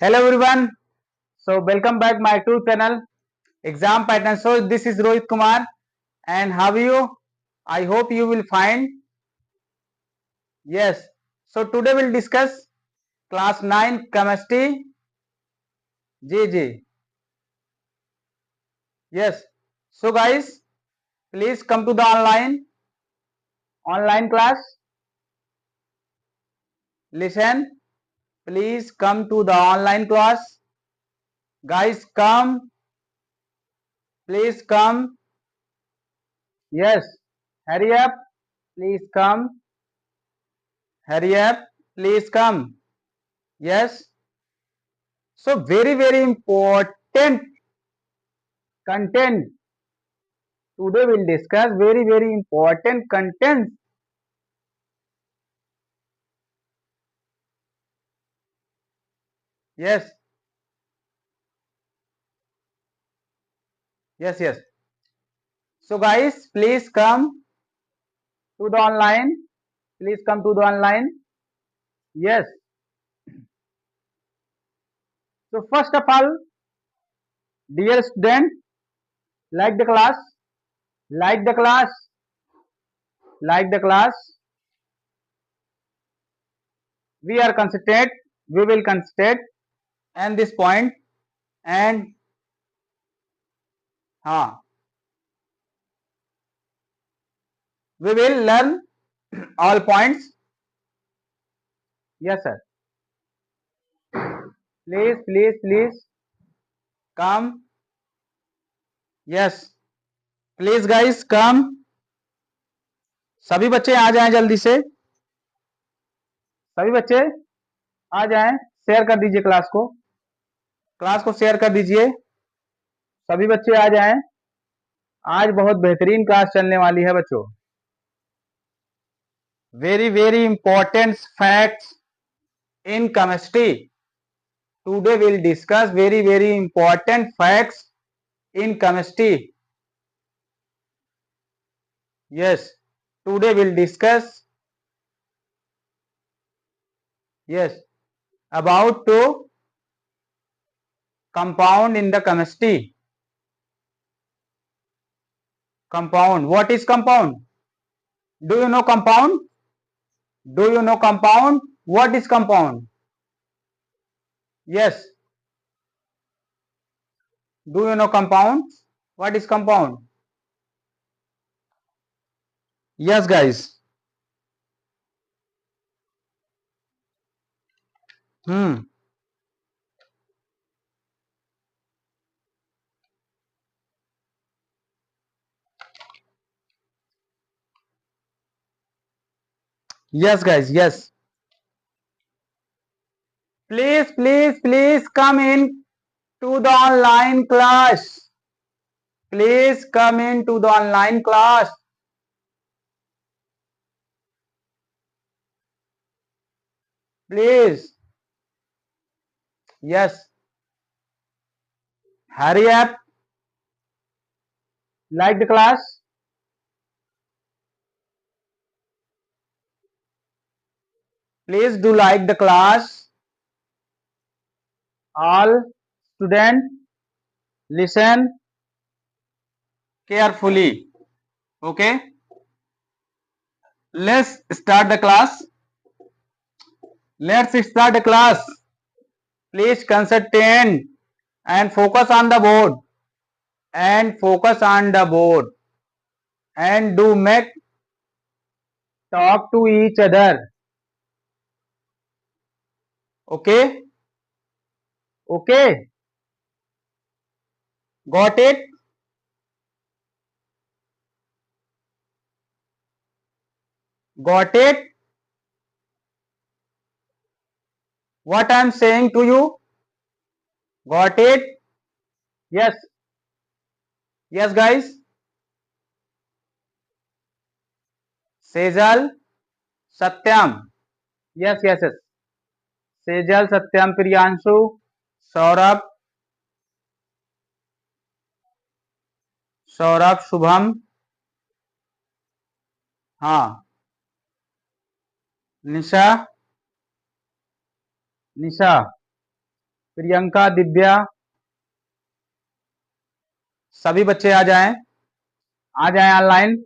Hello everyone. So welcome back my YouTube channel Exam Pattern. So this is Rohit Kumar and how are you? I hope you will find. Yes. So today we'll discuss class 9 chemistry. Ji. Yes. So guys, please come to the online class. Listen. Please come to the online class. Guys, come. Please come. Yes. Hurry up. Please come. Hurry up. Please come. Yes. So very important content. Today we'll discuss very important content. Yes, yes. So guys, please come to the online. Please come to the online. Yes. So first of all, dear student, like the class, like the class, like the class. We are concentrate. We will concentrate and this point and ha. We will learn all points. Yes, sir. Please come. Yes. Please guys come. सभी बच्चे आ जाएं जल्दी से. सभी बच्चे आ जाएं. Share कर दीजिए क्लास को शेयर कर दीजिए. सभी बच्चे आ जाएं. आज बहुत बेहतरीन क्लास चलने वाली है बच्चों. Very important facts in chemistry. Today will discuss very important facts in chemistry. Yes, today will discuss yes about two compound in the chemistry. Compound. What is compound? Do you know compound? Do you know compound? What is compound? Yes. Do you know compound? What is compound? Yes, guys. Hmm. Yes, guys. Yes. Please come in to the online class. Please come into the online class. Please. Yes. Hurry up. Like the class. Please do like the class. All students listen carefully. Okay. Let's start the class. Let's start the class. Please concentrate and focus on the board. And focus on the board. And do make talk to each other. Okay? Okay. Got it? Got it? What I'm saying to you? Got it? Yes. Yes, guys. Sejal, Satyam. Yes. Sejal, Satyam, Priyanshu, Saurabh, Shubham. हाँ. निशा. प्रियंका, दिव्या, सभी बच्चे आ जाएं, online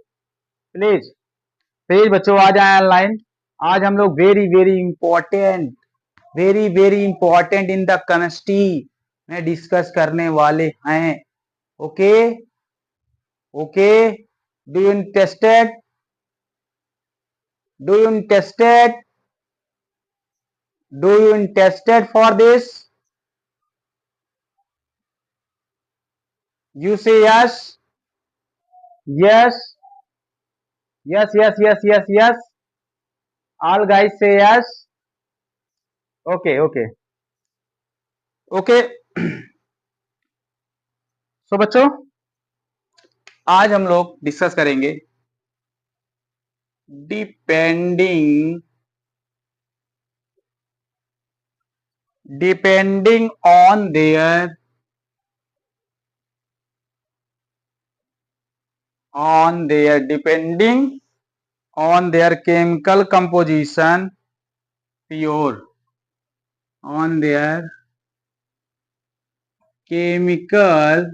please. Please बच्चों आ जाएं online. आज हम लोग very very important in the chemistry में डिस्कस करने वाले हैं। Okay okay, do you interested? Do you interested? Do you interested for this? You say yes. Yes. Yes. All guys say yes. Okay. So बच्चों, आज हम लोग discuss करेंगे depending on their chemical composition, pure on their chemical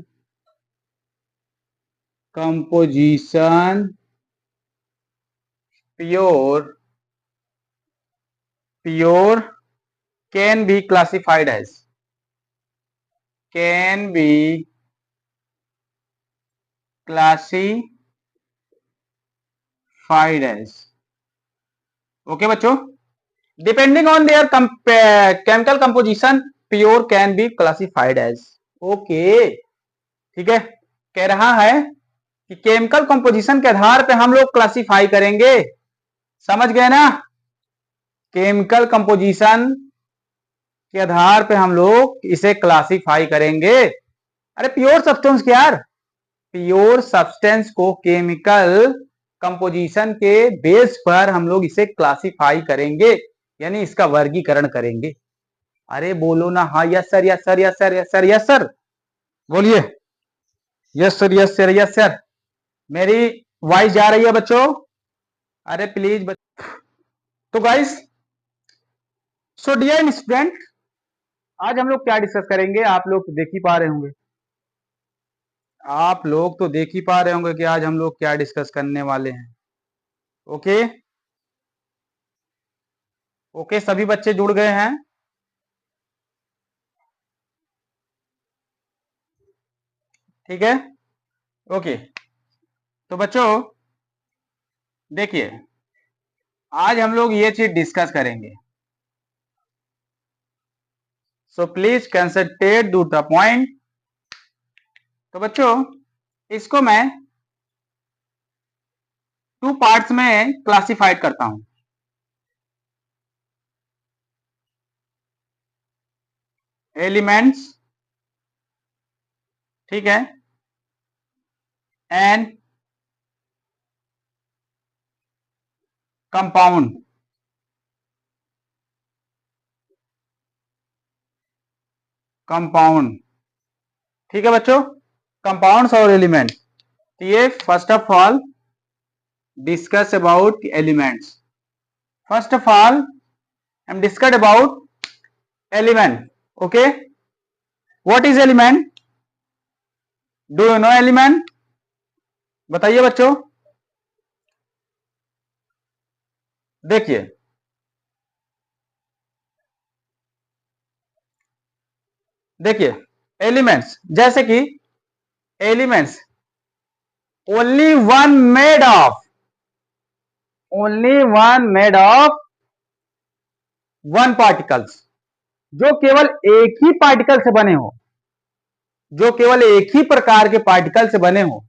composition, pure can be classified as okay बच्चों, depending on their chemical composition pure can be classified as. Okay, ठीक है, कह रहा है कि केमिकल कंपोजिशन के आधार पे हम लोग क्लासिफाई करेंगे। समझ गए ना? केमिकल कंपोजिशन के आधार पे हम लोग इसे क्लासिफाई करेंगे। अरे प्योर सब्सटेंस क्या यार, प्योर सब्सटेंस को केमिकल कंपोजिशन के बेस पर हम लोग इसे क्लासिफाई करेंगे, यानी इसका वर्गीकरण करेंगे। अरे बोलो ना, हाँ यस सर, बोलिए यस सर। मेरी वॉइस जा रही है बच्चों? अरे प्लीज तो गाइस, सो डियर स्टूडेंट, आज हम लोग क्या डिस्कस करेंगे? आप लोग तो देख ही पा रहे होंगे, कि आज हम लोग क्या डिस्कस करने वाले हैं। ओके ओके, सभी बच्चे जुड़ गए हैं? ठीक है, ओके। तो बच्चों देखिए, आज हम लोग ये चीज डिस्कस करेंगे, so please concentrate to the point. तो बच्चों, इसको मैं 2 पार्ट्स में क्लासिफाइड करता हूं। एलिमेंट्स, ठीक है, एंड कंपाउंड। ठीक है बच्चों, कंपाउंड्स और एलिमेंट्स। ये first of all discuss about elements. First of all हम discuss about element. Okay, what is element? Do you know element? बताइए बच्चों। देखिए, एलिमेंट्स, जैसे कि elements only one made of one particles, जो केवल एक ही पार्टिकल से बने हो, जो केवल एक ही प्रकार के पार्टिकल से बने हो।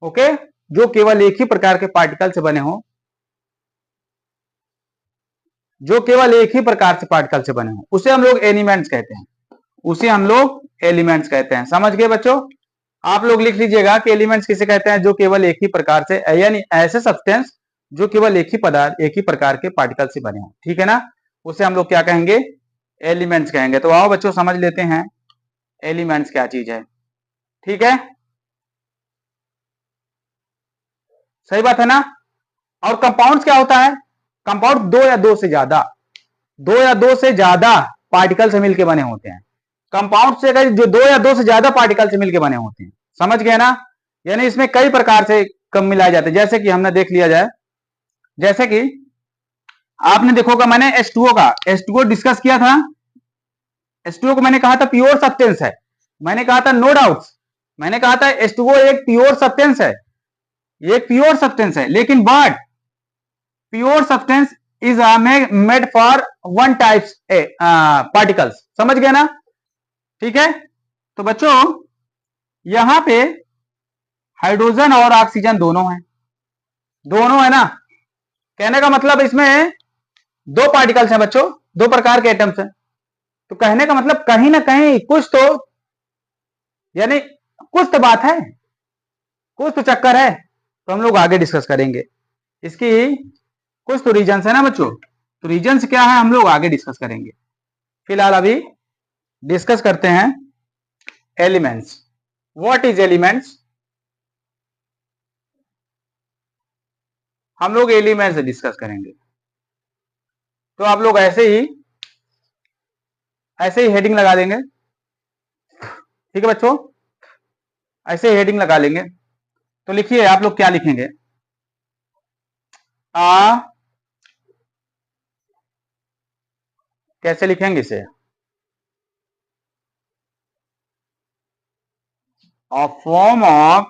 ओके, जो केवल एक ही प्रकार के पार्टिकल से बने हो, जो केवल एक ही प्रकार से पार्टिकल से बने हो, उसे हम लोग एलिमेंट्स कहते हैं। समझ गए बच्चों? आप लोग लिख लीजिएगा कि एलिमेंट्स किसे कहते हैं? जो केवल एक ही प्रकार से, यानी ऐसे सब्सटेंस जो केवल एक ही प्रकार के पार्टिकल से बने हो। ठीक है ना? उसे हम लोग क्या कहेंगे? एलिमेंट्स कहेंगे। तो आओ बच्चों समझ लेते हैं एलिमेंट्स क्या चीज है। ठीक है, सही बात है ना? और कंपाउंड्स क्या होता है? कंपाउंड दो या दो से ज्यादा पार्टिकल से मिलकर बने होते हैं। कंपाउंड से अगर जो दो या दो से ज्यादा पार्टिकल से मिलकर बने होते हैं, समझ गए ना। यानी इसमें कई प्रकार से कम मिलाए जाते हैं, जैसे कि हमने देख लिया जाए, जैसे कि आपने देखोगा मैंने H2O का H2O डिस्कस किया था। H2O को मैंने कहा था प्योर सब्सटेंस है, मैंने कहा था नो डाउट, मैंने कहा था H2O एक प्योर सब्सटेंस है, ये प्योर सब्सटेंस है, लेकिन but pure substance is made for one types particles, समझ गए ना। ठीक है, तो बच्चों यहां पे हाइड्रोजन और ऑक्सीजन दोनों है, दोनों है ना। कहने का मतलब इसमें दो पार्टिकल्स हैं बच्चों, दो प्रकार के एटम्स हैं। तो कहने का मतलब कहीं ना कहीं कुछ तो, यानी कुछ तो बात है, कुछ तो चक्कर है, तो हम लोग आगे डिस्कस करेंगे इसकी। कुछ तो रीजंस है ना बच्चों, तो रीजंस क्या है हम लोग आगे डिस्कस करेंगे। फिलहाल अभी डिस्कस करते हैं एलिमेंट्स। व्हाट इज एलिमेंट्स, हम लोग एलिमेंट्स डिस्कस करेंगे। तो आप लोग ऐसे ही हेडिंग लगा देंगे, ठीक है बच्चों, ऐसे ही हेडिंग लगा लेंगे। तो लिखिए आप लोग क्या लिखेंगे, कैसे लिखेंगे इसे, a form of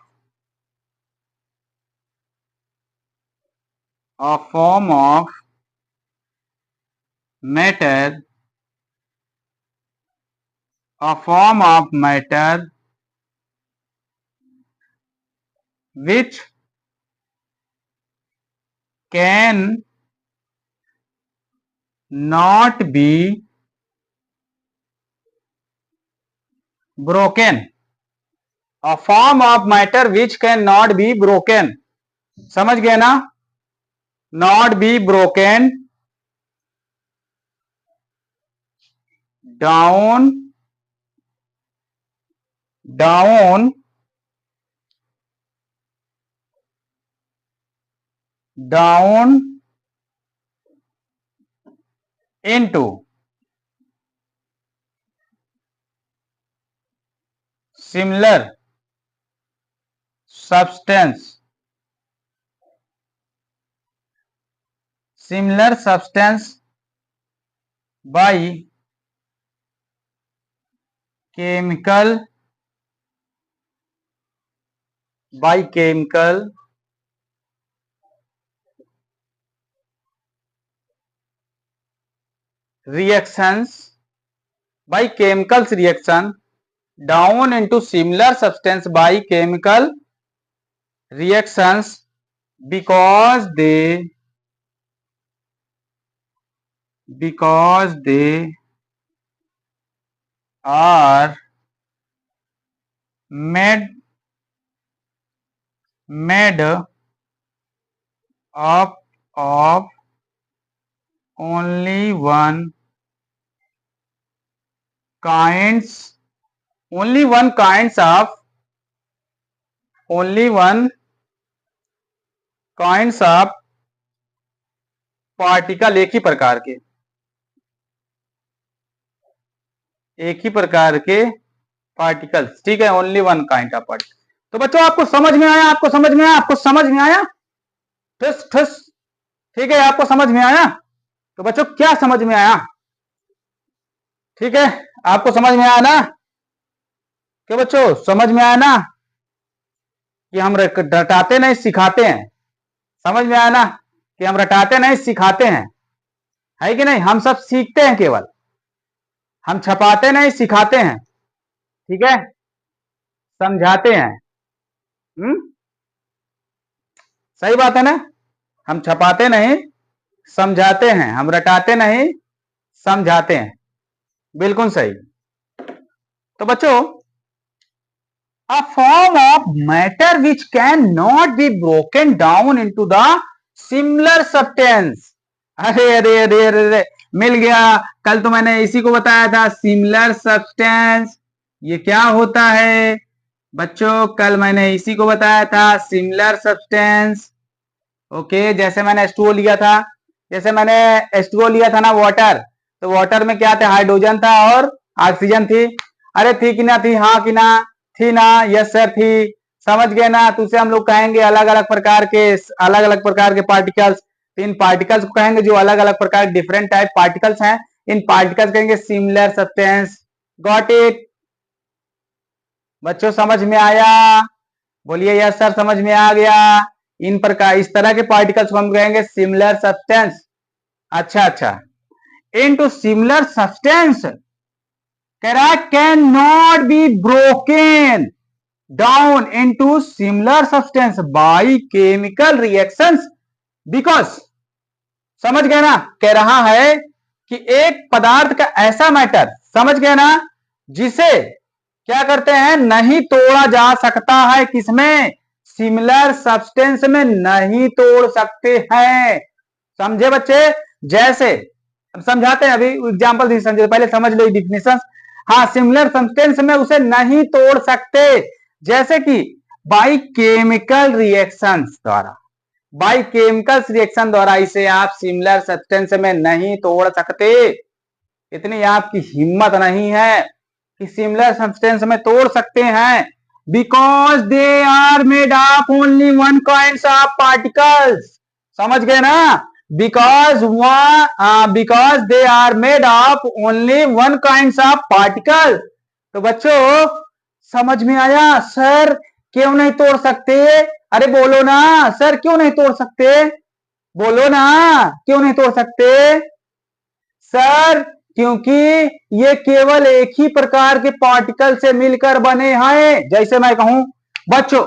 matter, a form of matter which can not be broken, a form of matter which can not be broken, समझ गए ना, not be broken down into similar substance by chemical reactions, by chemical reaction down into similar substance by chemical reactions because they are made up of only one kinds of particle, एक ही प्रकार के particles, ठीक है, only one kind of particle. तो बच्चों आपको समझ में आया, ठस ठस, ठीक है, आपको समझ में आया। तो बच्चों क्या समझ में आया, ठीक है, आपको समझ में आया ना, क्या बच्चों समझ में आया ना कि हम रटाते नहीं सिखाते हैं, समझ में आया ना कि हम रटाते नहीं सिखाते हैं, है कि नहीं। हम सब सीखते हैं, केवल हम छपाते नहीं सिखाते हैं, ठीक है, समझाते हैं। सही बात है ना, हम छपाते नहीं समझाते हैं, हम रटाते नहीं समझाते हैं, बिल्कुल सही। तो बच्चों a form of matter which can not be broken down into the similar substance, अरे अरे अरे अरे अरे मिल गया, कल तो मैंने इसी को बताया था, सिमिलर सब्सटेंस। ये क्या होता है बच्चों, कल मैंने इसी को बताया था, सिमिलर सब्सटेंस। ओके, जैसे मैंने H2O लिया था, जैसे मैंने H2O लिया था ना वाटर, तो वाटर में क्या थे, हाइड्रोजन था और ऑक्सीजन थी। अरे थी कि ना थी, हाँ कि ना थी ना, यस सर थी। समझ गए ना, तो उसे हम लोग कहेंगे अलग अलग प्रकार के पार्टिकल्स। इन पार्टिकल्स को कहेंगे जो अलग अलग प्रकार के डिफरेंट टाइप पार्टिकल्स हैं, इन पार्टिकल्स कहेंगे सिमिलर सब्सटेंस। गॉट इट बच्चों, समझ में आया? बोलिए यस सर, समझ में आ गया। इन प्रकार इस तरह के पार्टिकल्स को हम कहेंगे सिमिलर सब्सटेंस। अच्छा अच्छा, इनटू सिमिलर सब्सटेंस कह रहा है can not be broken down into similar substance by chemical reactions because, समझ गए ना, कह रहा है कि एक पदार्थ का ऐसा मैटर, समझ गए ना, जिसे क्या करते हैं, नहीं तोड़ा जा सकता है, किसमें, सिमिलर सब्सटेंस में नहीं तोड़ सकते हैं। समझे बच्चे? जैसे समझाते हैं, अभी एग्जांपल नहीं समझे पहले समझ लो डिफिनेशन। हाँ, सिमिलर सब्सटेंस में उसे नहीं तोड़ सकते, जैसे कि बाई केमिकल रिएक्शंस द्वारा, बाई केमिकल रिएक्शन द्वारा इसे आप सिमिलर सब्सटेंस में नहीं तोड़ सकते। इतनी आपकी हिम्मत नहीं है कि सिमिलर सब्सटेंस में तोड़ सकते हैं, because they are made of only one kind of particles. समझ गए ना? Because they are made of only one kind of particle. तो बच्चों समझ में आया? सर क्यों नहीं तोड़ सकते? अरे बोलो ना सर, क्यों नहीं तोड़ सकते? बोलो ना, क्यों नहीं तोड़ सकते? सर क्योंकि ये केवल एक ही प्रकार के पार्टिकल से मिलकर बने हैं। जैसे मैं कहूं बच्चों,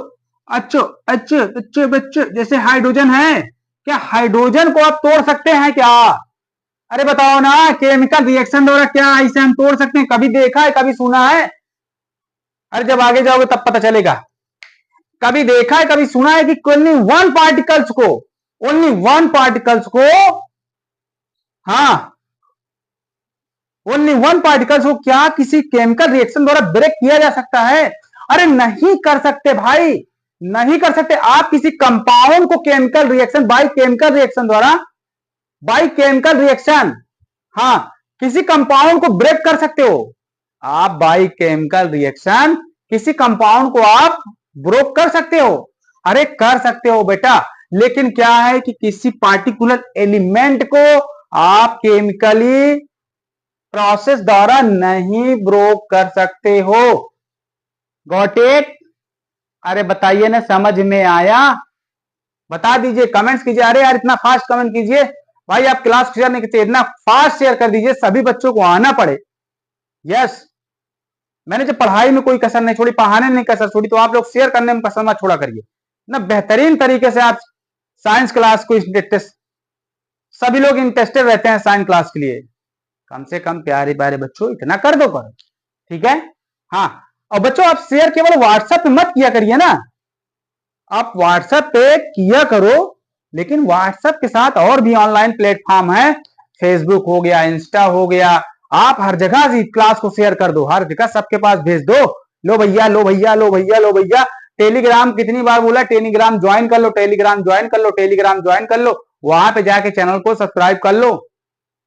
अच्छो अच्छे अच्छे बच्चे, जैसे हाइड्रोजन है, क्या हाइड्रोजन को आप तोड़ सकते हैं क्या? अरे बताओ ना, केमिकल रिएक्शन द्वारा क्या इसे हम तोड़ सकते हैं? कभी देखा है, कभी सुना है? अरे जब आगे जाओगे तब पता चलेगा। कभी देखा है, कभी सुना है कि ओनली वन पार्टिकल्स को, हाँ, ओनली वन पार्टिकल्स को क्या किसी केमिकल रिएक्शन द्वारा ब्रेक किया जा सकता है? अरे नहीं कर सकते भाई, नहीं कर सकते। आप किसी कंपाउंड को chemical reaction, by chemical reaction द्वारा, बाय केमिकल रिएक्शन, हाँ, किसी कंपाउंड को ब्रेक कर सकते हो आप। बाय केमिकल रिएक्शन किसी कंपाउंड को आप ब्रेक कर सकते हो। अरे कर सकते हो बेटा, लेकिन क्या है कि किसी पार्टिकुलर एलिमेंट को आप केमिकली प्रोसेस द्वारा नहीं ब्रोक कर सकते हो। Got it? अरे बताइए ना, समझ में आया? बता दीजिए, कमेंट्स कीजिए। अरे यार इतना फास्ट कमेंट कीजिए भाई, आप क्लास शेयर नहीं करते, इतना फास्ट शेयर कर दीजिए, सभी बच्चों को आना पड़े। यस, मैंने जब पढ़ाई में कोई कसर नहीं छोड़ी, पढ़ाने में नहीं कसर छोड़ी, तो आप लोग शेयर करने में कसर मत छोड़ा करिए ना। बेहतरीन तरीके से आप साइंस क्लास को, सभी लोग इंटरेस्टेड रहते हैं साइंस क्लास के लिए। कम से कम प्यारे प्यारे बच्चों इतना कर दो करो, ठीक है? हाँ, और बच्चों आप शेयर केवल व्हाट्सएप पे मत किया करिए ना, आप व्हाट्सएप पे किया करो, लेकिन व्हाट्सएप के साथ और भी ऑनलाइन प्लेटफॉर्म है, फेसबुक हो गया, इंस्टा हो गया, आप हर जगह क्लास को शेयर कर दो, हर जगह सबके पास भेज दो। लो भैया लो भैया लो भैया लो भैया। टेलीग्राम कितनी बार बोला, टेलीग्राम ज्वाइन कर लो, टेलीग्राम ज्वाइन कर लो, टेलीग्राम ज्वाइन कर लो, वहां पे जाके चैनल को सब्सक्राइब कर लो।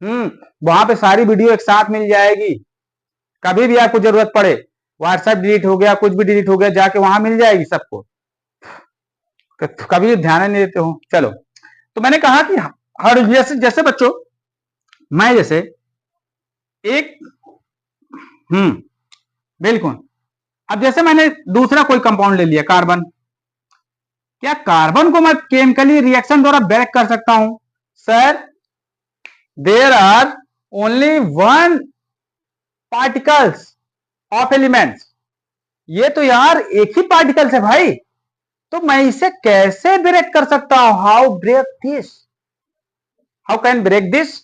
वहां पे सारी वीडियो एक साथ मिल जाएगी, कभी भी आपको जरूरत पड़े, व्हाट्सएप डिलीट हो गया, कुछ भी डिलीट हो गया, जाके वहां मिल जाएगी सबको। तो कभी ध्यान नहीं देते हो। चलो, तो मैंने कहा कि हर जैसे जैसे बच्चों, मैं जैसे एक, बिल्कुल, अब जैसे मैंने दूसरा कोई कंपाउंड ले लिया, कार्बन, क्या कार्बन को मैं केमिकली रिएक्शन द्वारा ब्रेक कर सकता हूं? Sir there are only one particles of elements. ये तो यार एक ही पार्टिकल्स है भाई, तो मैं इसे कैसे ब्रेक कर सकता हूं? How break this, how can break this,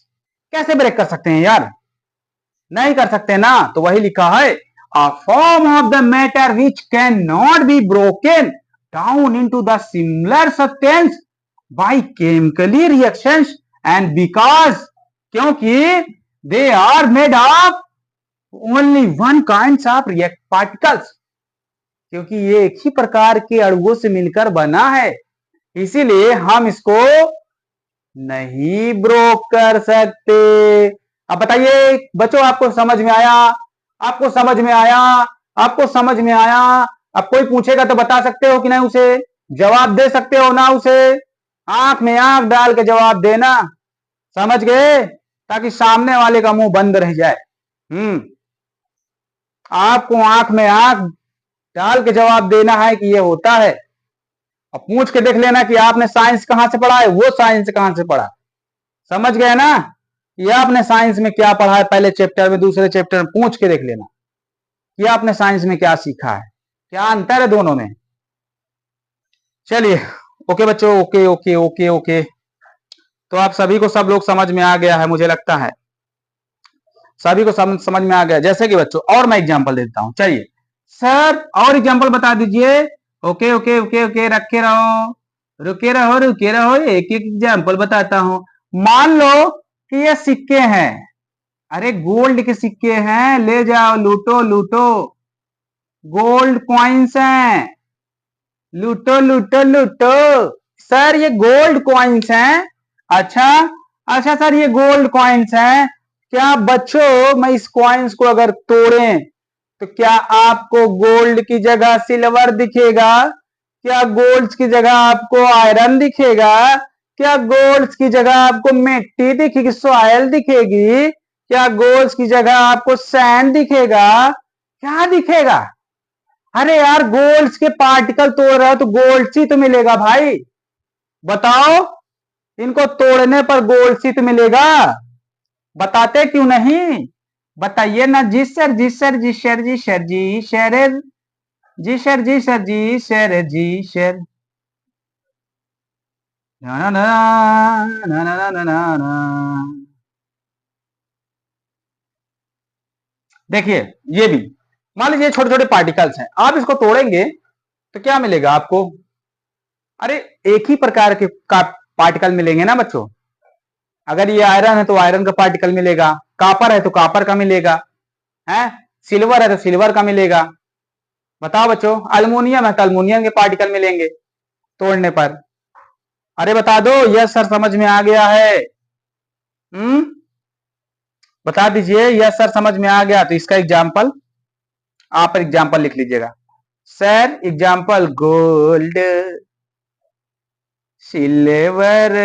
कैसे ब्रेक कर सकते हैं यार? नहीं कर सकते ना, तो वही लिखा है, a form of the matter which cannot be broken down into the similar substance by chemically reactions and because, क्योंकि they are made of only one kinds of particles, क्योंकि ये एक ही प्रकार के अणुओं से मिलकर बना है, इसीलिए हम इसको नहीं ब्रोक कर सकते। अब बताइए बच्चों, आपको समझ में आया? आपको समझ में आया? आपको समझ में आया? अब कोई पूछेगा तो बता सकते हो कि नहीं? उसे जवाब दे सकते हो ना? उसे आंख में आंख डाल के जवाब देना, समझ गए? ताकि सामने वाले का मुंह बंद रह जाए। आपको आंख में आंख डाल के जवाब देना है कि ये होता है। अब पूछ के देख लेना कि आपने साइंस कहां से पढ़ा है, वो साइंस कहां से पढ़ा। समझ गए ना कि आपने साइंस में क्या पढ़ा है, पहले चैप्टर में, दूसरे चैप्टर में पूछ के देख लेना कि आपने साइंस में क्या सीखा है, क्या अंतर है दोनों में। चलिए, ओके बच्चों, ओके ओके ओके ओके। तो आप सभी को सब लोग समझ में आ गया है, मुझे लगता है सभी को समझ में आ गया। जैसे कि बच्चों, और मैं एग्जांपल देता हूं। चलिए सर, और एग्जांपल बता दीजिए। ओके ओके ओके ओके, रखे रहो, रुके रहो रुके रहो, एक एक एग्जांपल बताता हूं। मान लो कि ये सिक्के हैं, अरे गोल्ड के सिक्के हैं, ले जाओ लूटो लूटो, गोल्ड कॉइन्स हैं, लूटो लूटो लूटो। सर ये गोल्ड कॉइन्स हैं। अच्छा अच्छा सर, ये गोल्ड कॉइन्स हैं। क्या बच्चों, मैं इस कॉइन्स को अगर तोड़ें तो क्या आपको गोल्ड की जगह सिल्वर दिखेगा? क्या गोल्ड की जगह आपको आयरन दिखेगा? क्या गोल्ड की जगह आपको मिट्टी दिखेगी, सॉयल दिखेगी? क्या गोल्ड की जगह आपको सैंड दिखेगा? क्या दिखेगा? अरे यार, गोल्ड के पार्टिकल तोड़ रहे हो तो गोल्ड ही तो मिलेगा भाई। बताओ, इनको तोड़ने पर गोल्ड ही तो मिलेगा। बताते क्यों नहीं? बताइए ना जी सर, जी सर, जी सर, जी सर, जी सर, जी सर, जी सर, जी सर, जी सर। ना ना ना ना ना ना ना ना। देखिए, ये भी मान लीजिए छोटे छोटे पार्टिकल्स हैं, आप इसको तोड़ेंगे तो क्या मिलेगा आपको? अरे एक ही प्रकार के का पार्टिकल मिलेंगे ना बच्चों। अगर ये आयरन है तो आयरन का पार्टिकल मिलेगा, कापर है तो कापर का मिलेगा, है सिल्वर है तो सिल्वर का मिलेगा। बताओ बच्चों, अल्मोनियम है तो अल्मोनियम के पार्टिकल मिलेंगे तोड़ने पर। अरे बता दो, यस सर समझ में आ गया है। हम्म, बता दीजिए यस सर समझ में आ गया। तो इसका एग्जाम्पल, आप एग्जाम्पल लिख लीजिएगा। सर एग्जाम्पल, गोल्ड, सिल्वर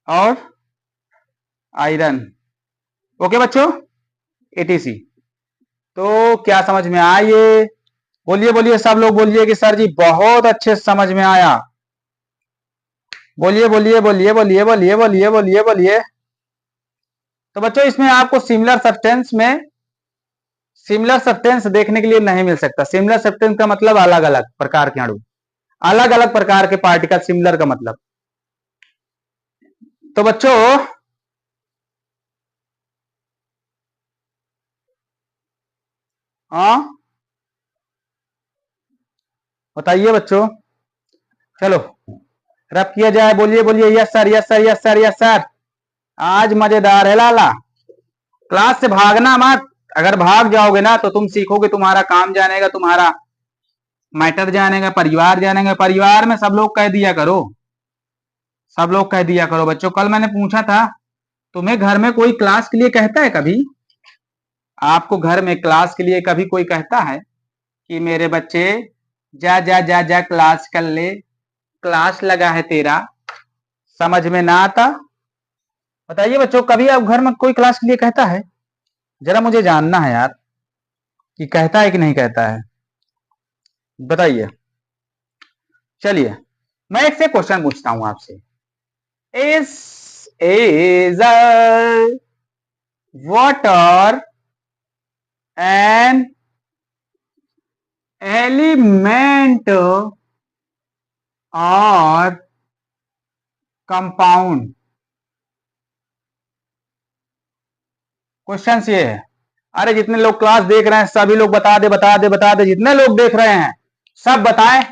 और आयरन। ओके बच्चों, एटीसी। तो क्या समझ में आए? बोलिए बोलिए, सब लोग बोलिए कि सर जी बहुत अच्छे से समझ में आया। बोलिए बोलिए बोलिए बोलिए बोलिए बोलिए बोलिए बोलिए। तो बच्चों, इसमें आपको सिमिलर सब्सटेंस देखने के लिए नहीं मिल सकता। सिमिलर सब्सटेंस का मतलब अलग अलग प्रकार के अणु, अलग अलग प्रकार के पार्टिकल, सिमिलर का मतलब। तो बच्चों, हाँ बताइए बच्चों। चलो रब किया जाए, बोलिए बोलिए, yes sir, yes sir, yes sir, yes sir. आज मजेदार है लाला। क्लास से भागना मत। अगर भाग जाओगे ना तो तुम सीखोगे, तुम्हारा काम जानेगा, तुम्हारा मैटर जानेगा, परिवार जानेगा। परिवार में सब लोग कह दिया करो, सब लोग कह दिया करो बच्चों। कल मैंने पूछा था, तुम्हें घर में कोई क्लास के लिए कहता है कभी? आपको घर में क्लास के लिए कभी कोई कहता है कि मेरे बच्चे जा जा जा जा क्लास कर ले, क्लास लगा है तेरा, समझ में ना आता? बताइए बच्चों, कभी आप घर में कोई क्लास के लिए कहता है? जरा मुझे जानना है यार कि कहता है कि नहीं कहता है, बताइए। चलिए, मैं एक से क्वेश्चन पूछता हूं आपसे। इज वाटर एन एलिमेंट और कंपाउंड? क्वेश्चन ये है। अरे जितने लोग क्लास देख रहे हैं सभी लोग बता दे बता दे बता दे, जितने लोग देख रहे हैं सब बताएं,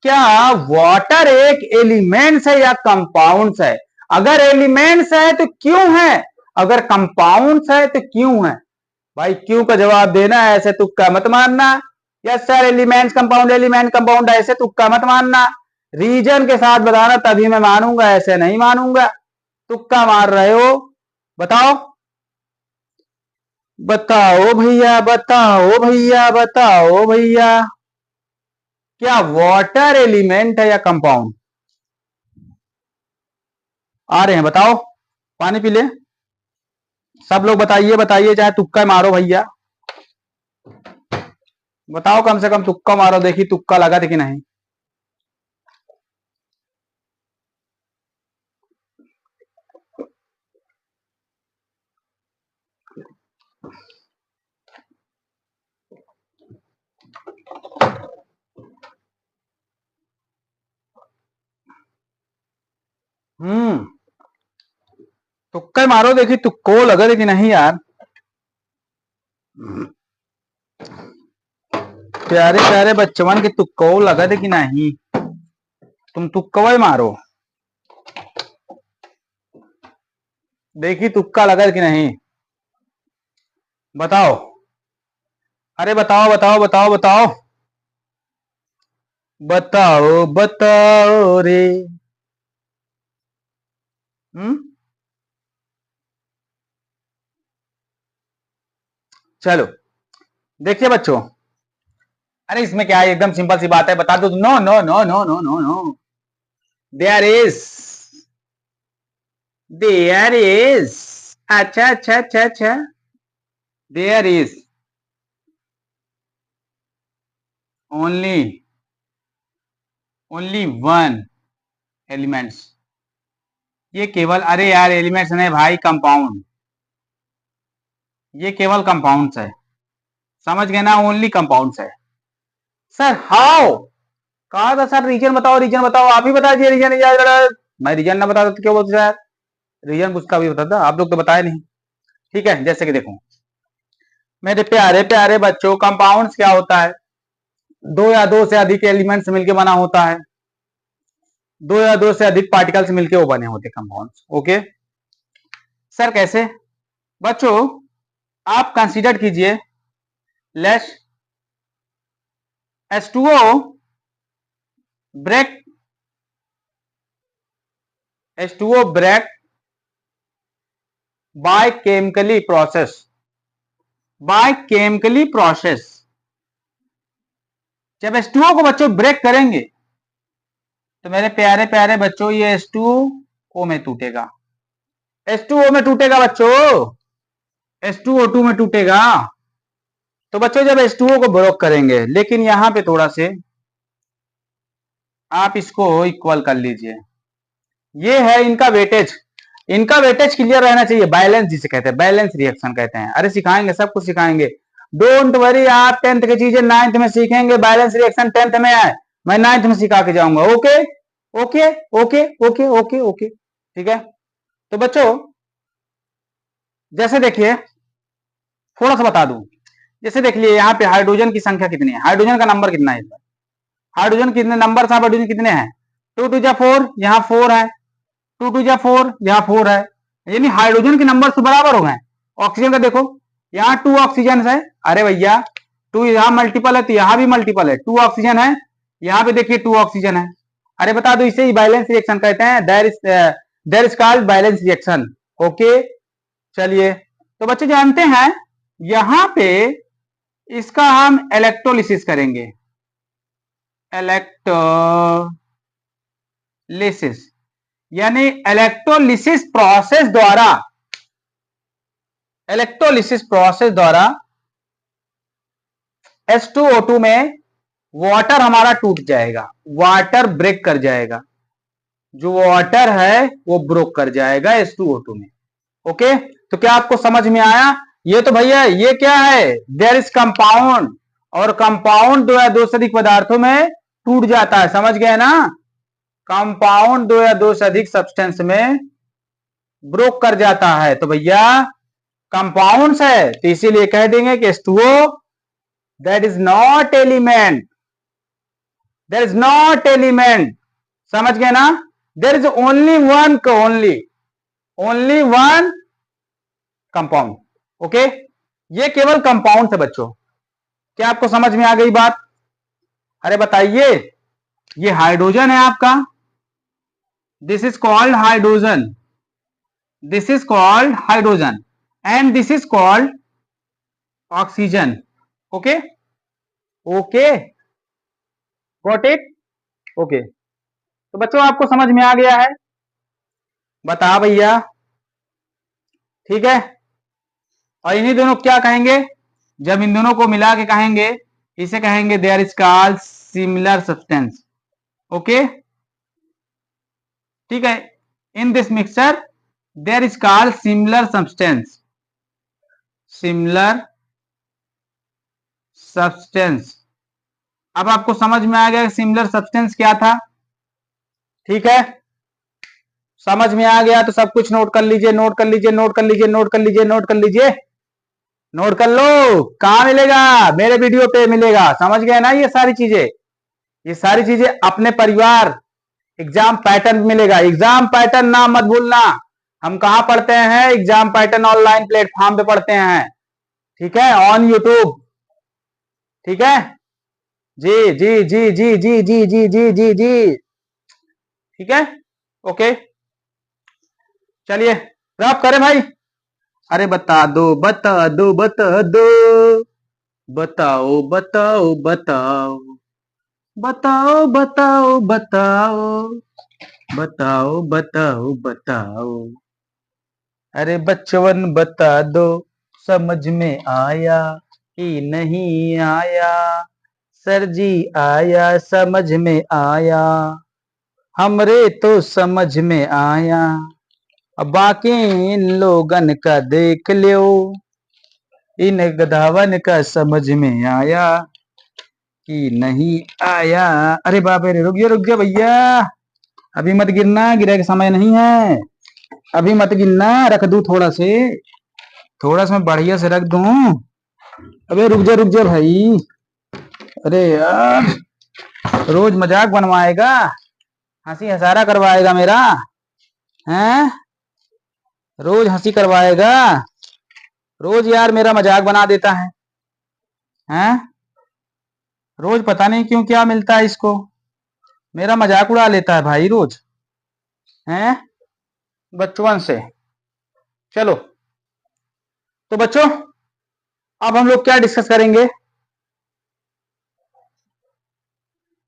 क्या वाटर एक एलिमेंट्स है या कंपाउंड्स है? अगर एलिमेंट्स है तो क्यों है, अगर कंपाउंड्स है तो क्यों है? भाई क्यों का जवाब देना है, ऐसे तुक्का मत मारना। Yes sir, elements compound, element compound, ऐसे तुक्का मत मारना। रीजन के साथ बताना, तभी मैं मानूंगा, ऐसे नहीं मानूंगा। तुक्का मार रहे हो? बताओ बताओ भैया, बताओ भैया, बताओ भैया, क्या वाटर एलिमेंट है या कंपाउंड? आ रहे हैं, बताओ। पानी पी ले। सब लोग बताइए बताइए, चाहे तुक्का मारो भैया। बताओ, कम से कम तुक्का मारो, देखी तुक्का लगा थी कि नहीं। तुक्का मारो, देखी तुक्को लगा थी कि नहीं यार। प्यारे प्यारे बच्चवन के तुक्को लगा थे कि नहीं। तुम तुक्का ही मारो, देखी तुक्का लगा कि नहीं। बताओ। अरे बताओ बताओ बताओ बताओ। बताओ बताओ रे। हम्म। चलो, देखिए बच्चों। अरे इसमें क्या है, एकदम सिंपल सी बात है, बता दो। No no no no no no no, there is, there is, अच्छा अच्छा अच्छा अच्छा, there is only, only one elements. ये केवल, अरे यार एलिमेंट्स नहीं भाई, कंपाउंड। ये केवल कंपाउंड्स है, समझ गए ना, ओनली कंपाउंड्स है। Sir how? कहा था सर, रीजन बताओ, रीजन बताओ, आप ही बता दिए रीजन यार। मैं रीजन ना बताता तो क्या बोलते यार, रीजन उसका भी बताता, आप लोग तो बताए नहीं। ठीक है, जैसे कि देखो मेरे प्यारे प्यारे बच्चों, कंपाउंड्स क्या होता है? दो या दो से अधिक एलिमेंट्स मिलकर बना होता है, दो या दो से अधिक पार्टिकल्स मिलकर वो बने होते कंपाउंड्स। ओके सर, कैसे? बच्चों आप कंसीडर कीजिए, let's H2O break, H2O break by chemically process, by chemically process। जब H2O को बच्चों ब्रेक करेंगे तो मेरे प्यारे प्यारे बच्चों ये H2O में टूटेगा, H2O में टूटेगा बच्चों, H2O2 में टूटेगा। तो बच्चों जब H2O को ब्रेक करेंगे, लेकिन यहां पे थोड़ा से आप इसको इक्वल कर लीजिए। ये है इनका वेटेज, इनका वेटेज क्लियर रहना चाहिए, बैलेंस जिसे कहते हैं, बैलेंस रिएक्शन कहते हैं। अरे सिखाएंगे, सब कुछ सिखाएंगे, डोंट वरी। आप 10th की चीजें 9th में सीखेंगे, बैलेंस रिएक्शन 10th में है, मैं 9th में सिखा के जाऊंगा। Okay okay okay okay okay okay, ठीक है। तो बच्चों जैसे देखिए, थोड़ा सा बता दूं, जैसे देख लिए यहाँ पे हाइड्रोजन की संख्या कितनी है, हाइड्रोजन का नंबर कितना है, हाइड्रोजन कितने नंबर था, हाइड्रोजन कितने हैं? 2 2 4, यहाँ 4 है, 2 2 4, यहाँ 4 है, यानी हाइड्रोजन के नंबर तो बराबर हो गए। ऑक्सीजन का देखो, यहाँ 2 ऑक्सीजन है, अरे भैया 2 यहाँ मल्टीपल है तो यहाँ भी मल्टीपल है, 2 ऑक्सीजन है, यहाँ पे देखिए 2 ऑक्सीजन है। अरे बता दो, इसे ही बैलेंस रिएक्शन कहते हैं, there is called balance reaction. Okay चलिए, तो बच्चे जानते हैं यहां पे इसका हम इलेक्ट्रोलिसिस करेंगे, इलेक्ट्रोलिसिस, यानी इलेक्ट्रोलिसिस प्रोसेस द्वारा, इलेक्ट्रोलिसिस प्रोसेस द्वारा H2O2 में वाटर हमारा टूट जाएगा, वाटर ब्रेक कर जाएगा, जो वाटर है वो ब्रेक कर जाएगा H2O2 में। ओके, तो क्या आपको समझ में आया? ये तो भैया ये क्या है, देयर इज कंपाउंड, और कंपाउंड दो या दो से अधिक पदार्थों में टूट जाता है, समझ गए ना। कंपाउंड दो या दो से अधिक सब्सटेंस में ब्रेक कर जाता है, तो भैया कंपाउंड्स है, तो इसीलिए कह देंगे कि H2O that is not element, that is not element, समझ गए ना। There is only one, only, only one compound. Okay, ये केवल कंपाउंड है बच्चों, क्या आपको समझ में आ गई बात? अरे बताइए, ये हाइड्रोजन है आपका, this is called hydrogen, This is called hydrogen and this is called oxygen. Okay? Okay? Got it? Okay. तो बच्चों आपको समझ में आ गया है? बता भैया, ठीक है। और इन्हीं दोनों क्या कहेंगे, जब इन दोनों को मिला के कहेंगे, इसे कहेंगे there is called similar substance. Okay, ठीक है। In this mixture there is called similar substance, similar substance. अब आपको समझ में आ गया सिमिलर सब्सटेंस क्या था, ठीक है। समझ में आ गया तो सब कुछ नोट कर लीजिए, नोट कर लीजिए, नोट कर लीजिए, नोट कर लीजिए, नोट कर लीजिए, नोट कर लो। कहां मिलेगा, मेरे वीडियो पे मिलेगा, समझ गए ना। ये सारी चीजें, ये सारी चीजें अपने परिवार एग्जाम पैटर्न मिलेगा। एग्जाम पैटर्न नाम मत भूलना, हम कहां पढ़ते हैं, एग्जाम पैटर्न ऑनलाइन प्लेटफॉर्म पे पढ़ते हैं, ठीक है, ऑन यूट्यूब, ठीक है। जी जी जी जी जी जी जी जी जी जी, ठीक है। ओके, चलिए रैप करें भाई। अरे बता दो बता दो बता दो, बताओ बताओ बताओ, बताओ बताओ बताओ, बताओ बताओ बताओ। अरे बचवन बता दो, समझ में आया कि नहीं आया, सर जी आया समझ में आया, हमरे तो समझ में आया, अब बाकी इन लोगन का देख लो, इन गधावन का समझ में आया कि नहीं आया। अरे बाप रे, रुक जा भैया, अभी मत गिरना, गिरे का समय नहीं है, अभी मत गिरना, रख दू थोड़ा से, थोड़ा सा मैं बढ़िया से रख दूं। अबे रुक जा भाई, अरे यार, रोज मजाक बनवाएगा, हंसी हंसारा करवाएगा मेरा, हैं, रोज हंसी करवाएगा, रोज यार मेरा मजाक बना देता है, हैं, रोज पता नहीं क्यों क्या मिलता है इसको, मेरा मजाक उड़ा लेता है भाई रोज, हैं, बचपन से। चलो तो बच्चों, अब हम लोग क्या डिस्कस करेंगे,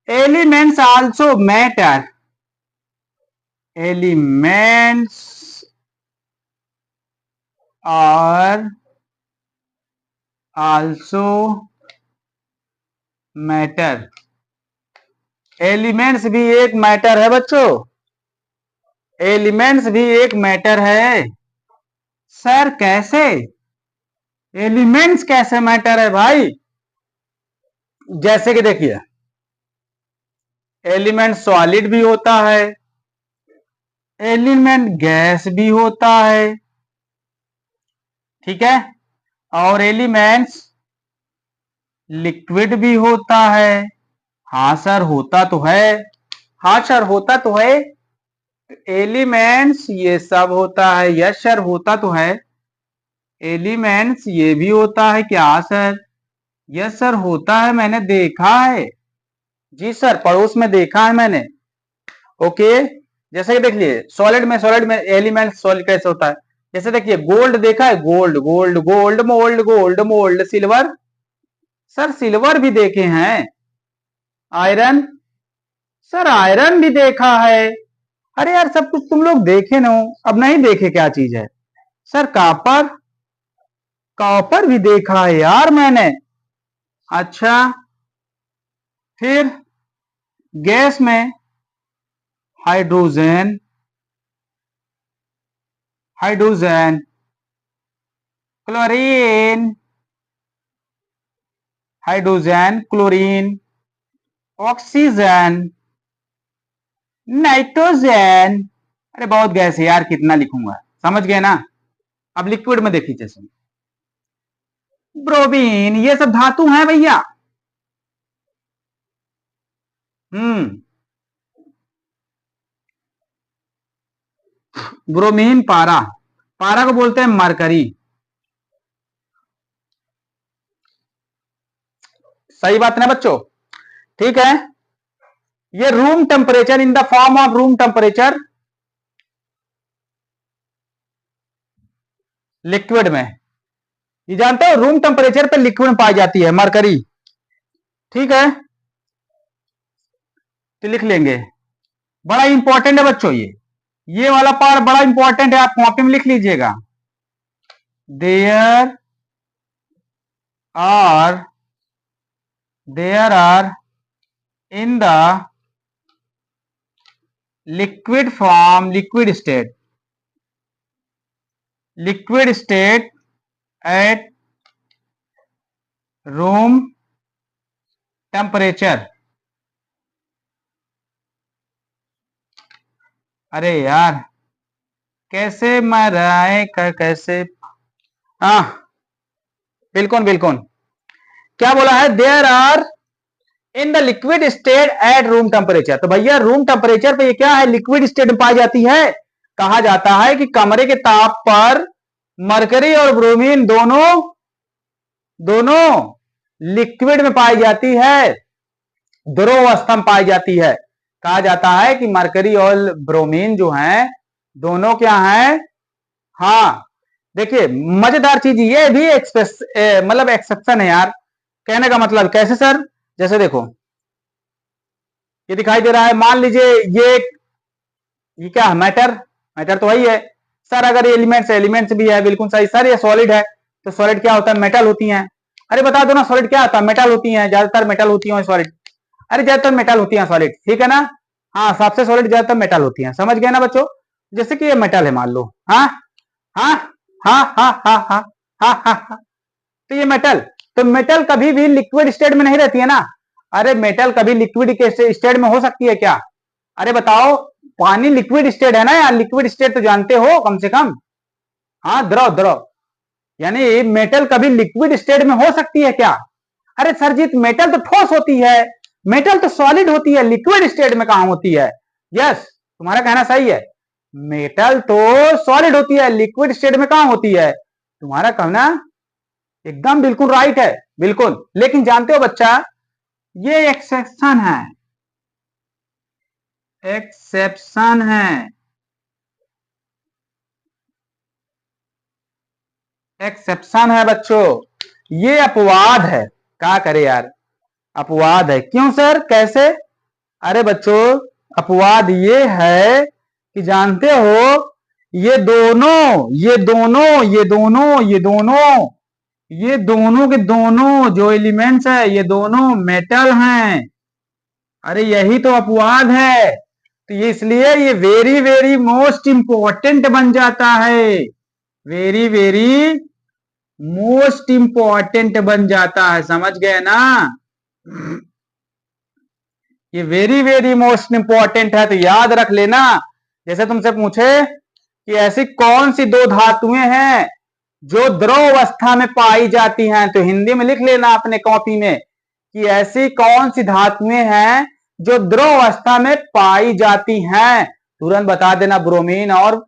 elements also matter, elements are also matter, elements भी एक मैटर है बच्चों, एलिमेंट्स भी एक मैटर है। सर कैसे, एलिमेंट्स कैसे मैटर है भाई, जैसे कि देखिए, एलिमेंट सॉलिड भी होता है, एलिमेंट गैस भी होता है, ठीक है, और एलिमेंट्स लिक्विड भी होता है। हाँ सर होता तो है, हाँ सर होता तो है, एलिमेंट्स ये सब होता है, यस सर होता तो है, एलिमेंट्स ये भी होता है क्या सर, यस सर होता है, मैंने देखा है, जी सर पड़ोस में देखा है मैंने। ओके, जैसे कि देखिए सॉलिड में एलिमेंट सॉलिड कैसे होता है, जैसे देखिए गोल्ड देखा है, gold gold gold mould gold mould, silver, sir silver भी देखे हैं, आयरन, सर आयरन भी देखा है। अरे यार सब कुछ तुम लोग देखे ना, अब नहीं देखे क्या चीज है, सर कॉपर, कॉपर भी देखा है यार मैंने। अच्छा, फिर गैस में hydrogen, hydrogen, chlorine, hydrogen chlorine, oxygen, nitrogen, अरे बहुत गैस है यार, कितना लिखूंगा, समझ गए ना। अब लिक्विड में देखिए, जैसे ब्रोमीन, ये सब धातु हैं भैया। ब्रोमीन पारा, पारा को बोलते हैं मरकरी, सही बात ना बच्चों, ठीक है। ये room temperature, in the form of room temperature, liquid में। ये जानते हो रूम टेम्परेचर पे लिक्विड में पाई जाती है मरकरी। ठीक है, तो लिख लेंगे। बड़ा इंपॉर्टेंट है बच्चों, ये वाला पार्ट बड़ा इंपॉर्टेंट है, आप कॉपी में लिख लीजिएगा। There are in the liquid form, liquid state at room temperature. अरे यार कैसे मैं राय कर कैसे, हाँ बिल्कुल बिल्कुल। क्या बोला है, there are in the liquid state at room temperature. तो भैया रूम टेम्परेचर पे ये क्या है, लिक्विड स्टेट में पाई जाती है। कहा जाता है कि कमरे के ताप पर मरकरी और ब्रोमीन दोनों लिक्विड में पाई जाती है, द्रव अवस्था में पाई जाती है। कहा जाता है कि मरकरी और ब्रोमीन जो हैं दोनों क्या हैं, हाँ देखिए मजेदार चीज ये भी मतलब एक्सेप्शन है यार। कहने का मतलब कैसे सर, जैसे देखो ये दिखाई दे रहा है, मान लीजिए ये क्या है, मैटर तो वही है सर। अगर ये एलिमेंट्स भी है, बिल्कुल सही सर। ये सॉलिड है तो सॉलिड क्या होता है, मेटल होती हैं। अरे बता दो ना सॉलिड क्या होता है, मेटल होती हैं, ज्यादातर मेटल होती है सॉलिड। अरे ज्यादातर मेटल होती है सॉलिड, ठीक है ना। हाँ सबसे सॉलिड ज्यादातर मेटल होती है, समझ गए ना बच्चों। जैसे कि ये मेटल है मान लो, हाँ हाँ हाँ हाँ हाँ हाँ हाँ हाँ हाँ। तो ये मेटल, तो मेटल कभी भी लिक्विड स्टेट में नहीं रहती है ना। अरे मेटल कभी लिक्विड के स्टेट में हो सकती है क्या। अरे बताओ, पानी लिक्विड स्टेट है ना यार, लिक्विड स्टेट तो जानते हो कम से कम। हाँ द्रव द्रव, यानी मेटल कभी लिक्विड स्टेट में हो सकती है क्या। अरे सरजीत मेटल तो ठोस होती है, मेटल तो सॉलिड होती है, लिक्विड स्टेट में कहां होती है। यस तुम्हारा कहना सही है, मेटल तो सॉलिड होती है, लिक्विड स्टेट में कहां होती है। तुम्हारा कहना एकदम बिल्कुल राइट है, बिल्कुल। लेकिन जानते हो बच्चा, ये एक्सेप्शन है, एक्सेप्शन है, एक्सेप्शन है बच्चों। ये अपवाद है, क्या करे यार, अपवाद है। क्यों सर कैसे, अरे बच्चों अपवाद ये है कि जानते हो ये दोनों के दोनों जो एलिमेंट्स है ये दोनों मेटल हैं। अरे यही तो अपवाद है, तो ये इसलिए ये वेरी वेरी मोस्ट इंपॉर्टेंट बन जाता है, वेरी वेरी मोस्ट इंपॉर्टेंट बन जाता है, समझ गए ना। ये वेरी वेरी मोस्ट इंपॉर्टेंट है, तो याद रख लेना। जैसे तुमसे पूछे कि ऐसी कौन सी दो धातुएं हैं जो द्रव अवस्था में पाई जाती हैं, तो हिंदी में लिख लेना अपने कॉपी में कि ऐसी कौन सी धातुएं हैं जो द्रव अवस्था में पाई जाती हैं। तुरंत बता देना, ब्रोमीन और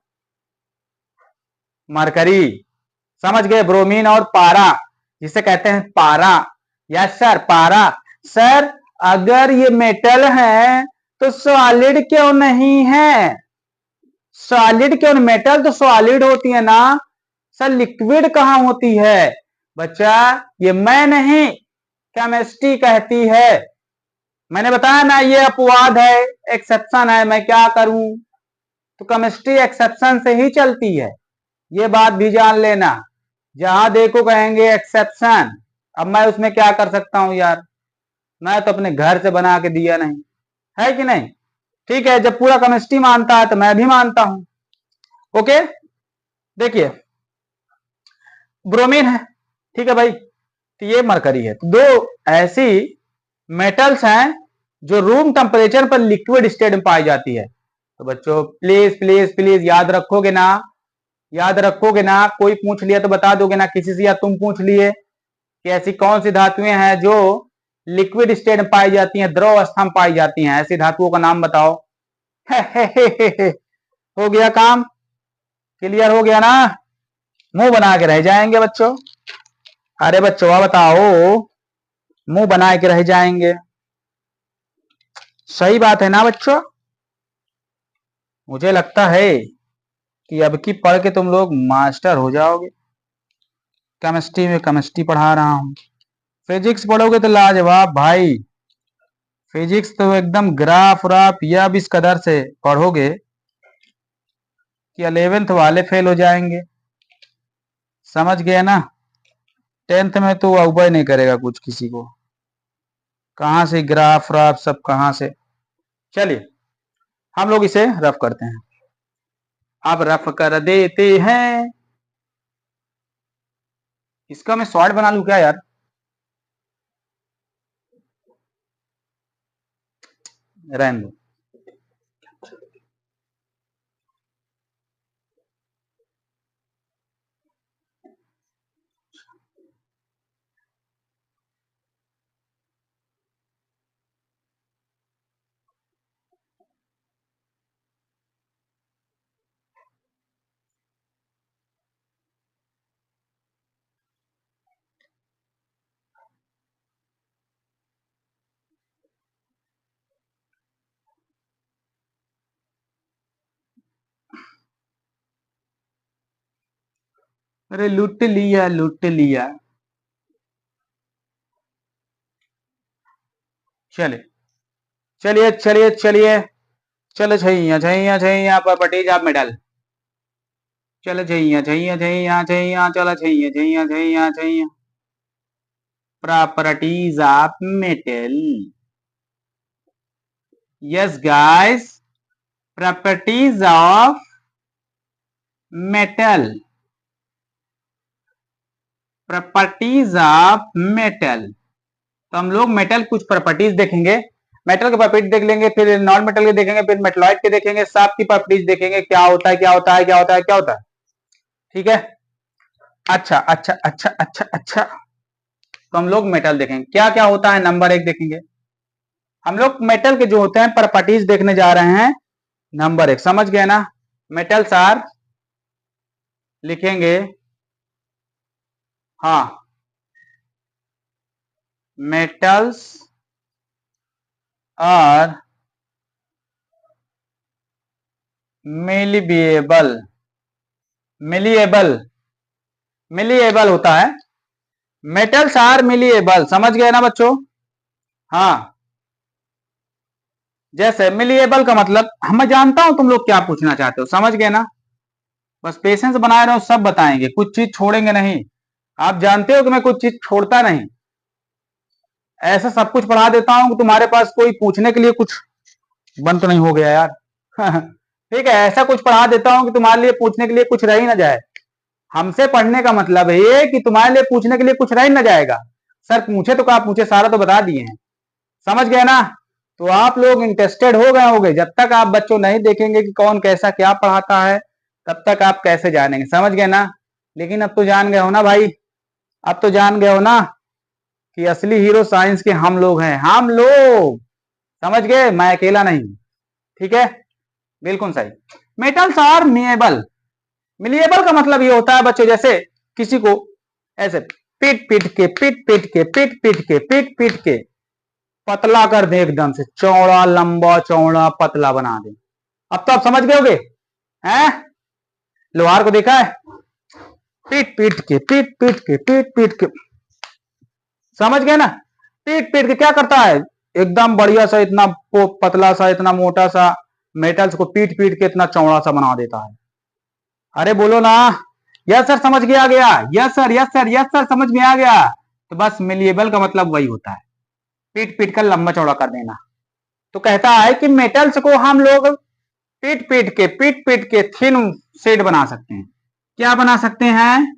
मरकरी। समझ गए, ब्रोमीन और पारा, जिसे कहते हैं पारा। यस सर पारा। सर अगर ये मेटल है तो सॉलिड क्यों नहीं है, सॉलिड क्यों, मेटल तो सॉलिड होती है ना सर, लिक्विड कहां होती है। बच्चा ये मैं नहीं, केमिस्ट्री कहती है। मैंने बताया ना ये अपवाद है, एक्सेप्शन है, मैं क्या करूं। तो केमिस्ट्री एक्सेप्शन से ही चलती है, ये बात भी जान लेना। जहां देखो कहेंगे एक्सेप्शन, अब मैं उसमें क्या कर सकता हूं यार, मैं तो अपने घर से बना के दिया नहीं, है कि नहीं। ठीक है, जब पूरा केमिस्ट्री मानता है तो मैं भी मानता हूं। ओके देखिए ब्रोमीन है, ठीक है भाई, तो ये मरकरी है। तो दो ऐसी मेटल्स हैं जो रूम टेम्परेचर पर लिक्विड स्टेट में पाई जाती है। तो बच्चों प्लीज प्लीज प्लीज याद रखोगे ना, याद रखोगे ना। कोई पूछ लिया तो बता दोगे ना किसी से, या तुम पूछ लिए कि ऐसी कौन सी धातुएं हैं जो लिक्विड स्टेट में पाई जाती हैं, द्रव अवस्था में पाई जाती हैं, ऐसी धातुओं का नाम बताओ। हो गया काम, क्लियर हो गया ना, मुंह बना के रह जाएंगे बच्चों। अरे बच्चों बताओ, मुंह बना के रह जाएंगे, सही बात है ना बच्चों। मुझे लगता है कि अब की पढ़ के तुम लोग मास्टर हो जाओगे। केमिस्ट्री में केमिस्ट्री पढ़ा रहा हूँ। फिजिक्स पढ़ोगे तो लाजवाब भाई, फिजिक्स तो एकदम ग्राफ व्राफ या भी इस कदर से पढ़ोगे कि 11th वाले फेल हो जाएंगे। समझ गए ना? 10th में तो अवबय नहीं करेगा कुछ किसी को, कहां से ग्राफ व्राफ सब कहां से। चलिए हम लोग इसे रफ करते हैं। अब रफ कर देते हैं। इसका मैं शॉर्ट बना लूं क्या यार? रहने दो। अरे लूट लिया लूट लिया। चलिए चलिए चलिए चलिए, चलो छैया छैया छैया प्रॉपर्टीज ऑफ मेटल। चलो छैया छैया छैया छैया, चलो छैया छैया छैया छैया। Properties of metal. Yes guys, properties of metal. Properties of metal. तो हम लोग मेटल कुछ प्रॉपर्टीज देखेंगे। मेटल के प्रॉपर्टीज देख लेंगे, फिर नॉन मेटल के देखेंगे, फिर मेटलॉइड के देखेंगे, सब की प्रॉपर्टीज देखेंगे, क्या होता है क्या होता है क्या होता है क्या होता है। ठीक है? अच्छा अच्छा अच्छा अच्छा अच्छा। तो हम लोग मेटल देखेंगे क्या क्या होता है। नंबर 1 देखेंगे हम लोग मेटल के जो होते हैं प्रॉपर्टीज देखने जा रहे हैं। नंबर 1 समझ गए ना? मेटल्स आर, लिखेंगे हाँ, metals are malleable. Malleable, malleable होता है। मेटल्स आर मिलिएबल, समझ गए ना बच्चों? हाँ, जैसे मिलिएबल का मतलब मैं जानता हूं तुम लोग क्या पूछना चाहते हो, समझ गए ना? बस पेशेंस बनाए रहो, सब बताएंगे, कुछ चीज छोड़ेंगे नहीं। आप जानते हो कि मैं कुछ चीज छोड़ता नहीं। ऐसा सब कुछ पढ़ा देता हूं कि तुम्हारे पास कोई पूछने के लिए कुछ बंद तो नहीं हो गया यार। ठीक है, ऐसा कुछ पढ़ा देता हूं कि तुम्हारे लिए पूछने के लिए कुछ रह ही ना जाए। हमसे पढ़ने का मतलब है ये कि तुम्हारे लिए पूछने के लिए कुछ रह ही ना जाएगा। सर पूछे तो क्या पूछे, सारा तो बता दिए हैं। समझ गए ना? तो आप लोग इंटरेस्टेड हो गए होंगे। जब तक आप बच्चों नहीं देखेंगे कि कौन कैसा क्या पढ़ाता है, तब तक आप कैसे जानेंगे? समझ गए ना? लेकिन अब तो जान गए हो ना भाई, अब तो जान गए हो ना कि असली हीरो साइंस के हम लोग हैं, हम लोग। समझ गए? मैं अकेला नहीं। ठीक है, बिल्कुल सही। Metals are मिएबल। मिलिएबल का मतलब ये होता है बच्चों, जैसे किसी को ऐसे पीट पीट के पीट पीट के पीट पीट के पीट पीट के पतला कर दे, एकदम से चौड़ा लंबा चौड़ा पतला बना दे। अब तो आप समझ गए होगे हैं? लोहार को देखा है? पीट पीट के पीट पीट के पीट पीट के, समझ गए ना? पीट पीट के क्या करता है, एकदम बढ़िया सा इतना पतला सा इतना मोटा सा मेटल्स को पीट पीट के इतना चौड़ा सा बना देता है। अरे बोलो ना। यस सर समझ गया गया, yes sir yes sir yes sir समझ में आ गया। तो बस मिलिएबल का मतलब वही होता है, पीट पीट कर लंबा चौड़ा कर देना। तो कहता है कि मेटल्स को हम लोग पीट पीट के थिन शीट बना सकते हैं। क्या बना सकते हैं?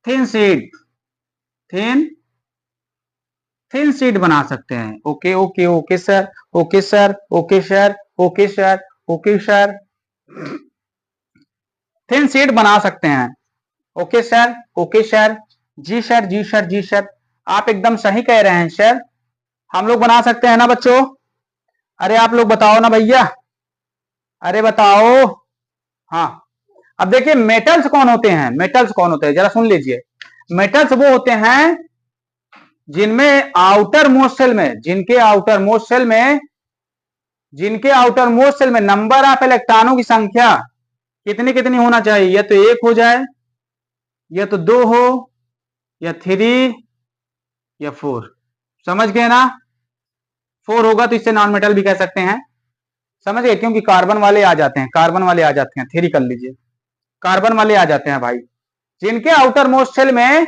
Thin sheet. Thin thin sheet बना सकते हैं। Okay okay okay sir, okay sir okay sir okay sir okay sir, thin sheet बना सकते हैं। ओके सर ओके सर, जी सर जी सर जी सर, आप एकदम सही कह रहे हैं सर, हम लोग बना सकते हैं ना बच्चों? अरे आप लोग बताओ ना भैया, अरे बताओ। हाँ, अब देखिए मेटल्स कौन होते हैं, मेटल्स कौन होते हैं जरा सुन लीजिए। मेटल्स वो होते हैं जिनमें आउटर मोस्ट सेल में, जिनके आउटर मोस्ट सेल में नंबर ऑफ इलेक्ट्रॉनों की संख्या कितनी कितनी होना चाहिए, या तो 1 हो जाए, या तो 2 हो, या 3 या 4। समझ गए ना? 4 होगा तो इसे नॉन मेटल भी कह सकते हैं। समझ गए? क्योंकि कार्बन वाले आ जाते हैं, कार्बन वाले आ जाते हैं, 3 कर लीजिए, कार्बन वाले आ जाते हैं भाई, जिनके आउटर मोस्ट शेल में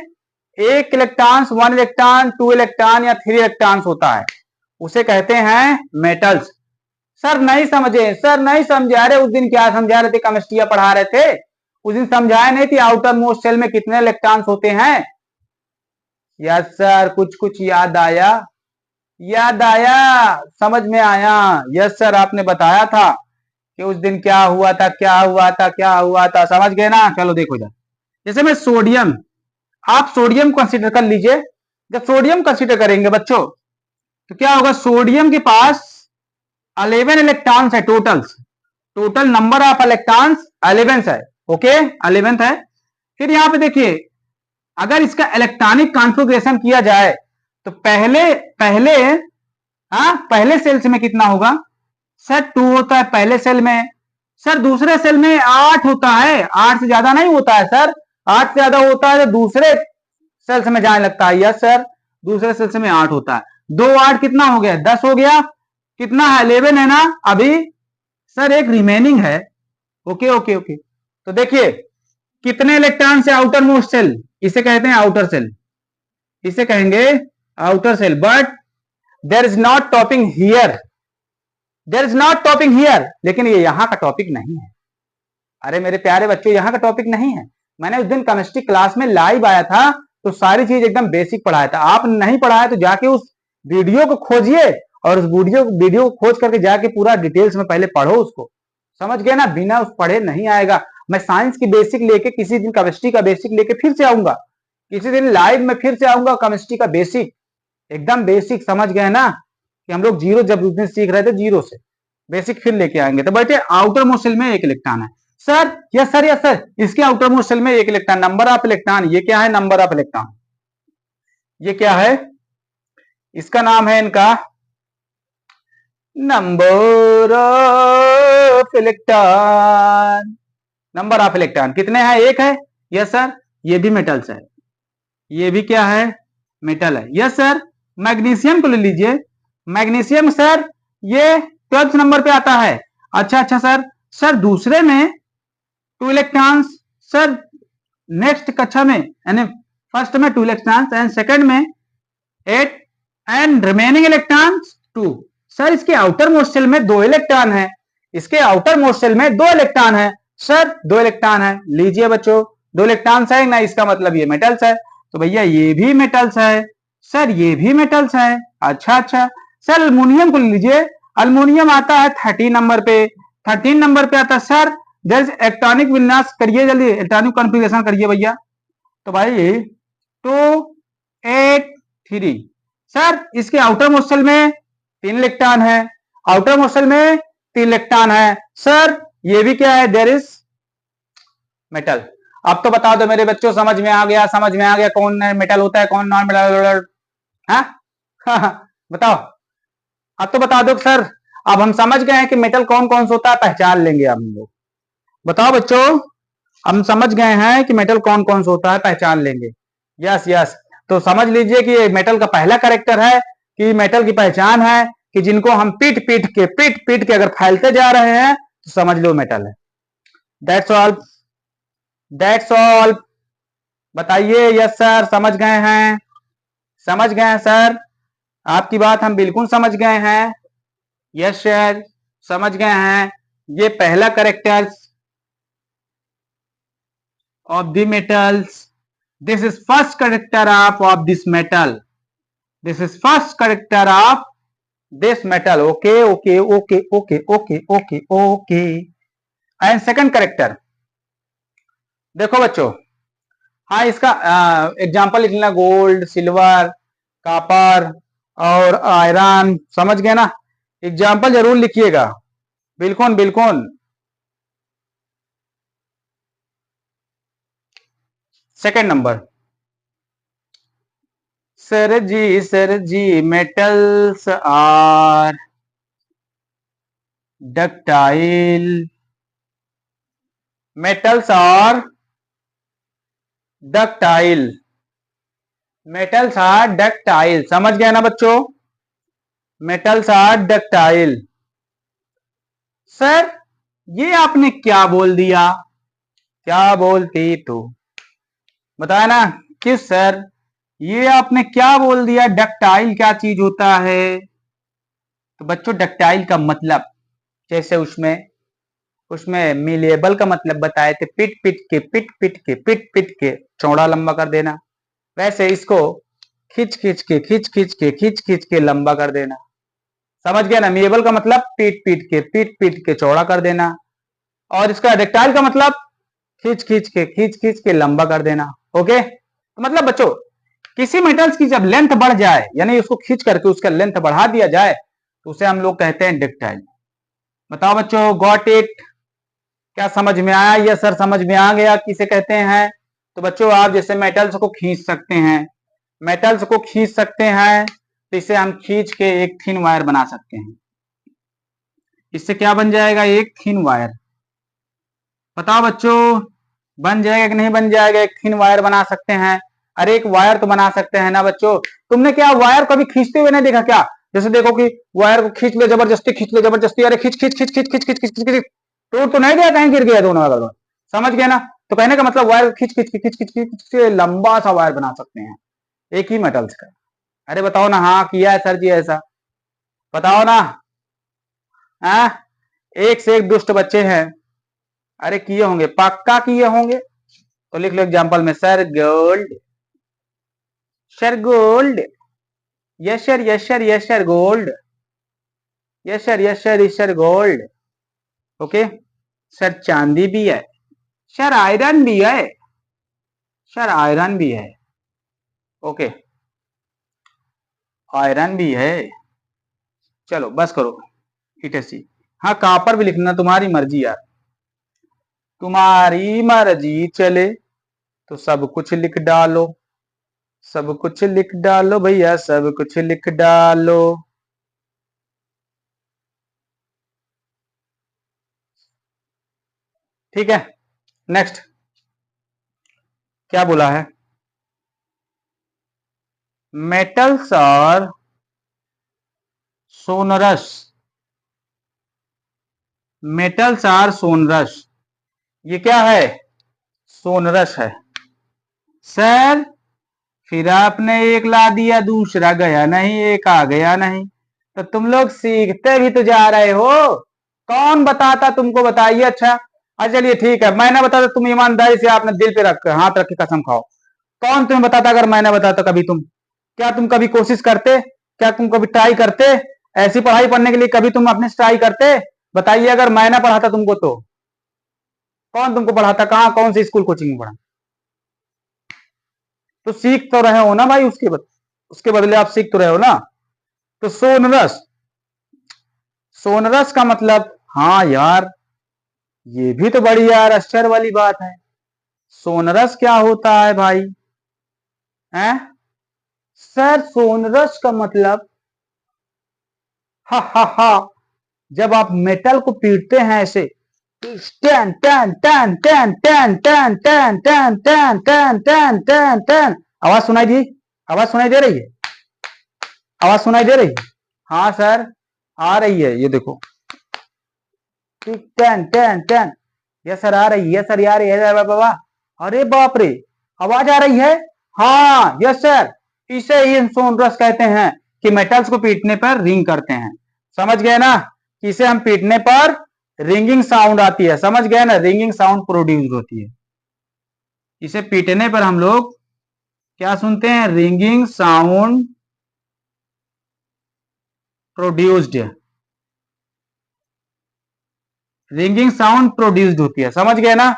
1 इलेक्ट्रॉन, 1 इलेक्ट्रॉन, 2 इलेक्ट्रॉन या 3 इलेक्ट्रॉन होता है, उसे कहते हैं मेटल्स। सर नहीं समझे, सर नहीं समझे। अरे उस दिन क्या समझा रहे थे, केमिस्ट्री पढ़ा रहे थे, उस दिन समझाया नहीं थी आउटर मोस्ट शेल में कितने इलेक्ट्रॉन्स होते हैं? यस सर, कुछ कुछ याद आया, याद आया, समझ में आया। यस सर, आपने बताया था कि उस दिन क्या हुआ था, क्या हुआ था, क्या हुआ था। समझ गए ना? चलो देखो इधर, जैसे मैं सोडियम, आप सोडियम कंसीडर कर लीजिए। जब सोडियम कंसीडर करेंगे बच्चों, तो क्या होगा, सोडियम के पास 11 इलेक्ट्रॉन्स है total, total number of electrons 11 है। ओके, 11 है। फिर यहां पे देखिए, अगर इसका इलेक्ट्रॉनिक कॉन्फ़िगरेशन किया जाए तो पहले पहले पहले सेल्स में कितना होगा? सर 2 होता है पहले सेल में। सर दूसरे सेल में 8 होता है, 8 से ज्यादा नहीं होता है सर। 8 से ज्यादा होता है तो दूसरे सेल्स में जाने लगता है। यस सर, दूसरे सेल्स में 8 होता है। 2 8 कितना हो गया? 10 हो गया। कितना है? 11 है ना अभी। सर एक रिमेनिंग है। ओके ओके ओके, तो देखिए कितने इलेक्ट्रॉन से आउटर मोस्ट सेल, इसे कहते हैं आउटर सेल, इसे कहेंगे outer cell. But there is not topping here, there is not topping here, लेकिन ये यहां का टॉपिक नहीं है। अरे मेरे प्यारे बच्चों, यहां का टॉपिक नहीं है। मैंने उस दिन केमिस्ट्री क्लास में लाइव आया था, तो सारी चीज एकदम बेसिक पढ़ाया था। आप नहीं पढ़ाया तो जाके उस वीडियो को खोजिए, और उस वीडियो को खोज करके जाके पूरा डिटेल्स में पहले पढ़ो उसको। समझ गए ना? बिना उस पढ़े नहीं आएगा। मैं साइंस की बेसिक लेके किसी दिन केमिस्ट्री का बेसिक लेके फिर से आऊंगा, किसी दिन लाइव में फिर से आऊंगा, केमिस्ट्री का बेसिक, एकदम बेसिक। समझ गए ना? कि हम लोग जीरो जब उस दिन सीख रहे थे, जीरो से बेसिक फिर लेके आएंगे। तो बैठे, आउटर मोस्ट शेल में 1 इलेक्ट्रॉन है sir. Yes sir, yes sir, इसके आउटर मोस्ट शेल में 1 इलेक्ट्रॉन, नंबर ऑफ इलेक्ट्रॉन, ये क्या है? Number of electron. ये क्या है? इसका नाम है इनका number of electron. Number of electron कितने हैं? 1 है। यस सर, ये भी मेटल्स है, ये भी क्या है? मेटल है। Yes sir. मैग्नीशियम को ले लीजिए, मैग्नीशियम सर ये 12th नंबर पे आता है। अच्छा अच्छा सर, सर दूसरे में 2 इलेक्ट्रॉन्स, सर नेक्स्ट कक्षा में, यानी फर्स्ट में 2 इलेक्ट्रॉन्स एंड सेकंड में 8 एंड रिमेनिंग इलेक्ट्रॉन्स 2। सर इसके आउटर मोस्ट शेल में 2 इलेक्ट्रॉन है, इसके आउटर मोस्ट शेल में 2 इलेक्ट्रॉन है। सर 2 इलेक्ट्रॉन है, लीजिए बच्चों, 2 इलेक्ट्रॉन्स है ना, इसका मतलब ये मेटल्स है। तो भैया ये भी मेटल्स है, सर ये भी मेटल्स है। अच्छा अच्छा सर, अल्मोनियम को लीजिए, अल्मोनियम आता है 13 नंबर पे, 13 नंबर पे आता है। सर जल्द इलेक्ट्रॉनिक विन्यास करिए, जल्दी इलेक्ट्रॉनिक कॉन्फ़िगरेशन करिए भैया। तो भाई 2 8 3, सर इसके आउटर मोस्ट शेल में 3 इलेक्ट्रॉन है, आउटर मोस्ट शेल में 3 इलेक्ट्रॉन है। सर ये भी क्या है? There is metal. अब तो बता दो मेरे बच्चों, समझ में आ गया? समझ में आ गया कौन मेटल होता है, कौन नॉन मेटल? हाँ बताओ, अब तो बता दो सर। अब हम समझ गए हैं कि मेटल कौन कौन सा होता है, पहचान लेंगे हम लोग। बताओ बच्चों, हम समझ गए हैं कि मेटल कौन कौन सा होता है, पहचान लेंगे। यस यस, तो समझ लीजिए कि ये मेटल का पहला कैरेक्टर है, कि मेटल की पहचान है कि जिनको हम पीट पीट के अगर फैलते जा रहे हैं तो समझ लो मेटल है। That's all, that's all. बताइए। यस सर, समझ गए हैं? समझ गए हैं सर, आपकी बात हम बिल्कुल समझ गए हैं। यस सर, समझ गए हैं। ये पहला character of the metals. This is first character of this metal. This is first character of this metal. Okay, okay, okay, okay, okay, okay, okay. And second character. देखो बच्चों, हाँ इसका एग्जाम्पल लिख लेना, गोल्ड, सिल्वर, कॉपर और iron. समझ गए ना? एग्जाम्पल जरूर लिखिएगा, बिल्कुल बिल्कुल। Second number, sir ji metals are ductile, metals are ductile, metals are ductile. समझ गया ना बच्चों? Metals are ductile. सर ये आपने क्या बोल दिया? क्या बोलती तू? बताया ना किस सर, ये आपने क्या बोल दिया? डक्टाइल क्या चीज होता है? तो बच्चों डक्टाइल का मतलब, जैसे उसमें उसमें मिलेबल का मतलब बताए थे, पिट पिट के चौड़ा लंबा कर देना, वैसे इसको खींच खींच के लंबा कर देना। समझ गया ना? मिलेबल का मतलब पीट पीट के चौड़ा कर देना, और इसका डक्टाइल का मतलब खींच खींच के लंबा कर देना। ओके, तो मतलब बच्चों किसी मेटल्स की जब लेंथ बढ़ जाए, यानी उसको खींच करके उसका लेंथ बढ़ा दिया जाए, तो उसे हम लोग कहते हैं डक्टाइल। बताओ बच्चों, गॉट इट? क्या समझ में आया? ये सर समझ में आ गया किसे कहते हैं? तो बच्चों आप जैसे मेटल्स को खींच सकते हैं, मेटल्स को खींच सकते हैं, तो इसे हम खींच के एक थिन वायर बना सकते हैं। इससे क्या बन जाएगा? एक थिन वायर। बताओ बच्चों बन जाएगा कि नहीं बन जाएगा? एक थिन वायर बना सकते हैं। अरे एक वायर तो बना सकते हैं ना बच्चों। तुमने क्या वायर कभी खींचते हुए नहीं देखा क्या? जैसे देखो कि वायर को खींच ले जबरदस्ती, खींच ले जबरदस्ती, अरे खींच खींच खींच खींच खींच खींच खींच खींच, टूट तो नहीं गया, कहीं गिर गया दोनों अगर। समझ गया ना? तो कहने का मतलब वायर खींच खींच खींच खींच खींच के लंबा सा वायर बना सकते हैं एक ही मेटल्स का। अरे बताओ ना, हाँ किया है सर जी ऐसा? बताओ ना। हाँ, एक से एक दुष्ट बच्चे हैं। अरे किए होंगे, पक्का किए होंगे। तो लिख लो एग्जाम्पल में, sir gold, sir gold, yes sir yes sir yes sir gold, yes sir yes sir yes sir gold. Okay, sir चांदी भी है, सर आयरन भी है, सर आयरन भी है। ओके, आयरन भी है। चलो बस करो, इटेसी। हाँ कॉपर भी लिखना, तुम्हारी मर्जी यार, तुम्हारी मर्जी चले तो सब कुछ लिख डालो, सब कुछ लिख डालो भैया, सब कुछ लिख डालो। ठीक है, नेक्स्ट क्या बोला है? मेटल्स और सोनरस, मेटल्स आर सोनरस। ये क्या है? सोनरस है। सर फिर आपने एक ला दिया, दूसरा गया नहीं, एक आ गया नहीं, तो तुम लोग सीखते भी तो जा रहे हो। कौन बताता तुमको? बताइए। अच्छा चलिए ठीक है, मैंने बताता, तुम ईमानदारी से आपने दिल पे रख हाथ रख के कसम खाओ। कौन तुम्हें बताता? अगर मैंने बताता कभी तुम, क्या तुम कभी कोशिश करते? क्या तुम कभी ट्राई करते? ऐसी पढ़ाई पढ़ने के लिए कभी तुम अपने से ट्राई करते? बताइए, अगर मैं पढ़ाता तुमको तो कौन तुमको पढ़ाता? कहाँ कौन सी स्कूल कोचिंग में पढ़ा? तो सीख तो रहे हो ना भाई, उसके बदले आप सीख तो रहे हो ना। तो सोनरस, सोनरस का मतलब, हाँ यार ये भी तो बड़ी यार आश्चर्य वाली बात है। सोनरस क्या होता है भाई? हैं? सर सोनरस का मतलब, हा हा हा, जब आप मेटल को पीटते हैं ऐसे, टन टन टन टन टन टन टन टन टन टन टन टन टन, आवाज सुनाई दी? आवाज सुनाई दे रही है? आवाज सुनाई दे रही है? हाँ सर आ रही है, ये देखो, टन टन टन। यस सर आ रही है, सर आ रही है बाबा। अरे बाप रे, आवाज आ रही है। हाँ यस सर, इसे ही सोनरस कहते हैं कि मेटल्स को पीटने पर रिंग करते हैं। समझ गए ना? इसे हम पीटने पर रिंगिंग साउंड आती है। समझ गए ना? रिंगिंग साउंड प्रोड्यूस होती है। इसे पीटने पर हम लोग क्या सुनते हैं? Ringing sound produced, ringing sound produced होती है। समझ गए ना?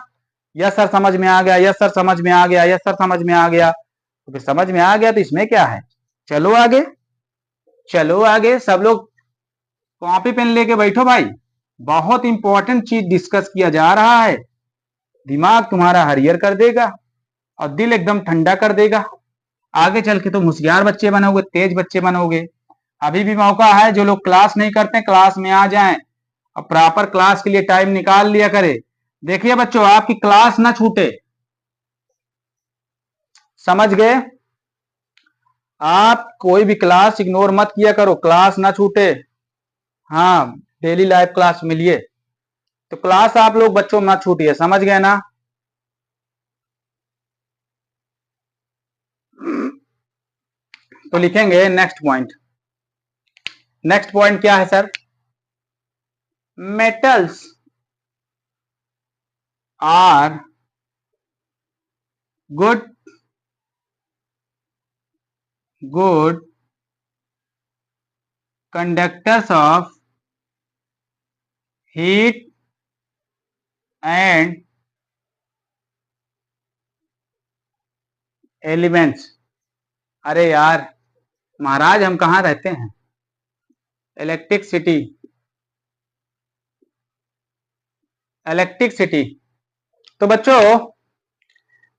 यस सर समझ में आ गया, यस सर समझ में आ गया, यस सर समझ में आ गया। तो फिर समझ में आ गया तो इसमें क्या है? चलो आगे, चलो आगे सब लोग कॉपी पेन लेके बैठो भाई। बहुत इंपॉर्टेंट चीज डिस्कस किया जा रहा है, दिमाग तुम्हारा हरियर कर देगा और दिल एकदम ठंडा कर देगा। आगे चल के तुम होशियार बच्चे बनोगे, तेज बच्चे बनोगे। अभी भी मौका है, जो लोग क्लास नहीं करते क्लास में आ जाएं और प्रॉपर क्लास के लिए टाइम निकाल लिया करे। देखिए बच्चों, आपकी क्लास ना छूटे। समझ गए? आप कोई भी क्लास इग्नोर मत किया करो, क्लास ना छूटे। हाँ, डेली लाइव क्लास मिलिए, तो क्लास आप लोग बच्चों मत छूटिए, समझ गए ना। तो लिखेंगे नेक्स्ट पॉइंट। नेक्स्ट पॉइंट क्या है sir? Metals are good good conductors of heat and elements। अरे यार महाराज, हम कहाँ रहते हैं? Electric city, electric city. तो बच्चों,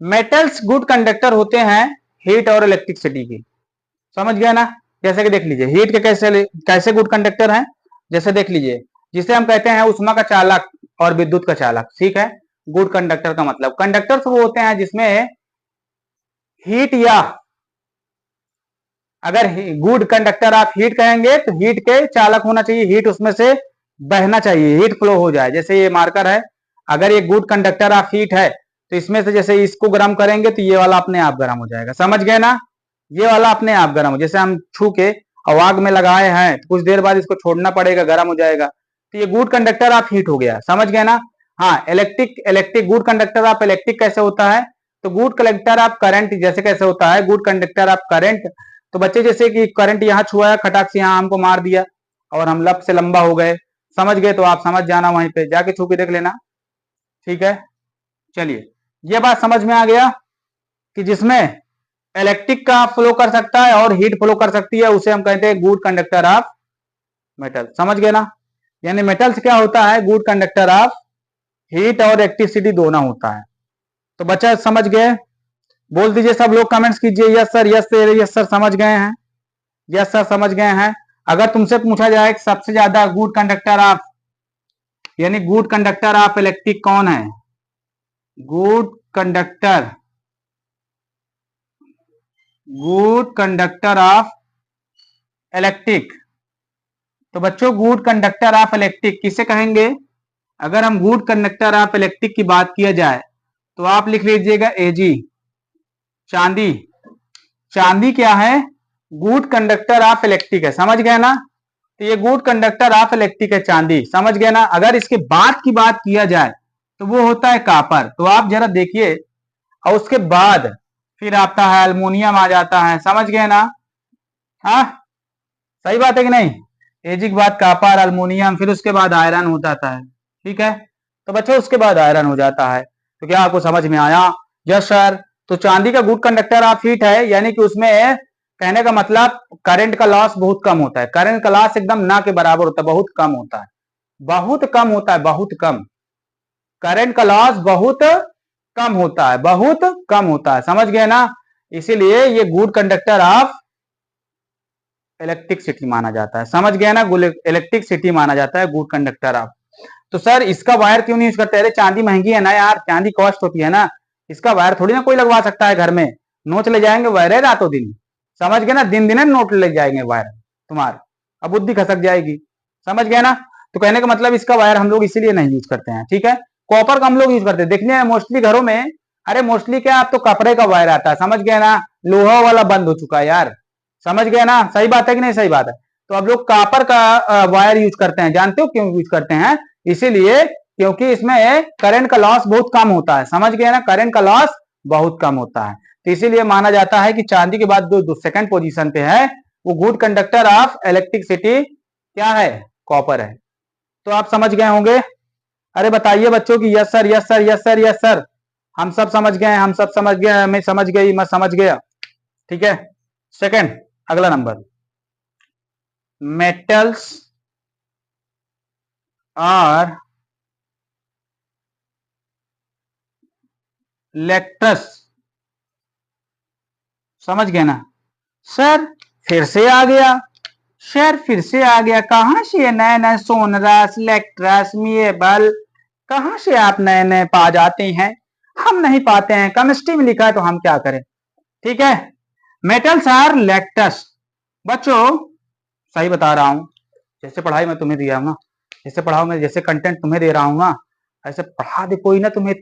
मेटल्स गुड कंडक्टर होते हैं हीट और इलेक्ट्रिसिटी की, समझ गया ना। जैसे कि देख लीजिए हीट के कैसे कैसे गुड कंडक्टर हैं। जैसे देख लीजिए, जिसे हम कहते हैं उष्मा का चालक और विद्युत का चालक, ठीक है। गुड कंडक्टर का मतलब, कंडक्टर्स वो होते हैं जिसमें हीट या, अगर गुड कंडक्टर आप हीट कहेंगे तो हीट के चालक होना चाहिए, हीट उसमें से बहना चाहिए, हीट फ्लो हो जाए। जैसे ये मार्कर है, अगर ये गुड कंडक्टर ऑफ हीट है तो इसमें से जैसे इसको गर्म करेंगे तो ये वाला अपने आप गर्म हो जाएगा, समझ गए ना। ये वाला अपने आप गर्म हो, जैसे हम छू के आग में लगाए हैं तो कुछ देर बाद इसको छोड़ना पड़ेगा, गर्म हो जाएगा, तो ये गुड कंडक्टर ऑफ हीट हो गया, समझ गए ना। हाँ, electric electric good conductor of electric कैसे होता है? तो गुड कंडक्टर ऑफ करंट जैसे कैसे होता है? गुड कंडक्टर ऑफ करंट, तो बच्चे जैसे कि करंट यहाँ छुआ, खटाक से यहाँ हमको मार दिया और हम लब से लंबा हो गए, समझ गए। तो आप समझ जाना, वहीं पे जाके छू के देख लेना, ठीक है। चलिए, ये बात समझ में आ गया कि जिसमें इलेक्ट्रिक का फ्लो कर सकता है और हीट फ्लो कर सकती है, उसे हम कहते हैं गुड कंडक्टर ऑफ मेटल, समझ गए ना। यानी मेटल्स क्या होता है? गुड कंडक्टर ऑफ हीट और इलेक्ट्रिसिटी दोनों होता है। तो बच्चा समझ गए? बोल दीजिए सब लोग, कमेंट्स कीजिए yes sir, yes sir, yes sir, समझ गए हैं, यस सर समझ गए हैं। अगर तुमसे पूछा जाए सबसे ज्यादा गुड कंडक्टर ऑफ, यानी गुड कंडक्टर ऑफ इलेक्ट्रिक कौन है? Good conductor, good conductor of electric, तो बच्चों गुड कंडक्टर ऑफ इलेक्ट्रिक किसे कहेंगे? अगर हम गुड कंडक्टर ऑफ इलेक्ट्रिक की बात किया जाए तो आप लिख लीजिएगा एजी, चांदी। चांदी क्या है? गुड कंडक्टर ऑफ इलेक्ट्रिक है, समझ गए ना। तो ये गुड कंडक्टर ऑफ इलेक्ट्रिक है चांदी, समझ गए ना। अगर इसके बाद की बात किया जाए तो वो होता है कॉपर। तो आप जरा देखिए, और उसके बाद फिर आता है अल्मोनियम आ जाता है, समझ गए ना। हाँ, सही बात है कि नहीं। एजी के बाद कॉपर, अल्मोनियम, फिर उसके बाद आयरन हो जाता है, ठीक है। तो बच्चों उसके बाद आयरन हो जाता है। तो क्या आपको समझ में आया? Yes sir. तो चांदी का गुड कंडक्टर ऑफ हीट है, यानी कि उसमें कहने का मतलब करंट का लॉस बहुत कम होता है, करंट का लॉस एकदम ना के बराबर होता है, बहुत कम होता है, बहुत कम होता है, बहुत कम। करंट का लॉस बहुत कम होता है, बहुत कम होता है, समझ गए ना। इसीलिए ये good conductor of electric city माना जाता है, समझ गया ना। इलेक्ट्रिक सिटी माना जाता है गुड कंडक्टर ऑफ। तो सर इसका वायर क्यों नहीं यूज करते? अरे चांदी महंगी है ना यार, चांदी कॉस्ट होती है ना, इसका वायर थोड़ी ना कोई लगवा सकता है घर में, नोच ले जाएंगे वायर है रातों दिन, समझ गए ना। दिन दिन नोट ले जाएंगे वायर तुम्हारे, अब बुद्धि खसक जाएगी, समझ गए ना। तो कहने का मतलब इसका वायर हम लोग इसीलिए नहीं यूज करते हैं, ठीक है। कॉपर का हम लोग यूज करते हैं, देखने मोस्टली घरों में, अरे मोस्टली क्या, आप तो कपड़े का वायर आता है, समझ गए ना। लोहा वाला बंद हो चुका है यार, समझ गए ना। सही बात है कि नहीं? सही बात है। तो अब लोग कॉपर का वायर यूज करते हैं, जानते हो क्यों यूज करते हैं? इसीलिए क्योंकि इसमें करंट का लॉस बहुत कम होता है, समझ गए ना, करंट का लॉस बहुत कम होता है। तो इसीलिए माना जाता है कि चांदी के बाद जो सेकंड पोजीशन पे है वो गुड कंडक्टर ऑफ इलेक्ट्रिसिटी क्या है? कॉपर है। तो आप समझ गए होंगे। अरे बताइए बच्चों की yes sir, yes sir, yes sir, yes sir, हम सब समझ गए, हम सब समझ गए, मैं समझ गई, मैं समझ गया, ठीक है। सेकंड, अगला नंबर, मेटल्स आर लेक्ट्रस, समझ गए ना। सर फिर से आ गया, सर फिर से आ गया, कहां से नए नए सोनरस, लेक्ट्रस, मिएबल, कहां से आप नए नए पा जाते हैं? हम नहीं पाते हैं, केमिस्ट्री में लिखा है तो हम क्या करें, ठीक है। Metals are lustrous. बच्चों सही बता रहा हूं, जैसे पढ़ाई मैं तुम्हें दिया हूं ना, जैसे पढ़ाओ मैं, जैसे कंटेंट तुम्हें दे रहा हूं ना, ऐसे पढ़ा दे कोई ना तुम्हें।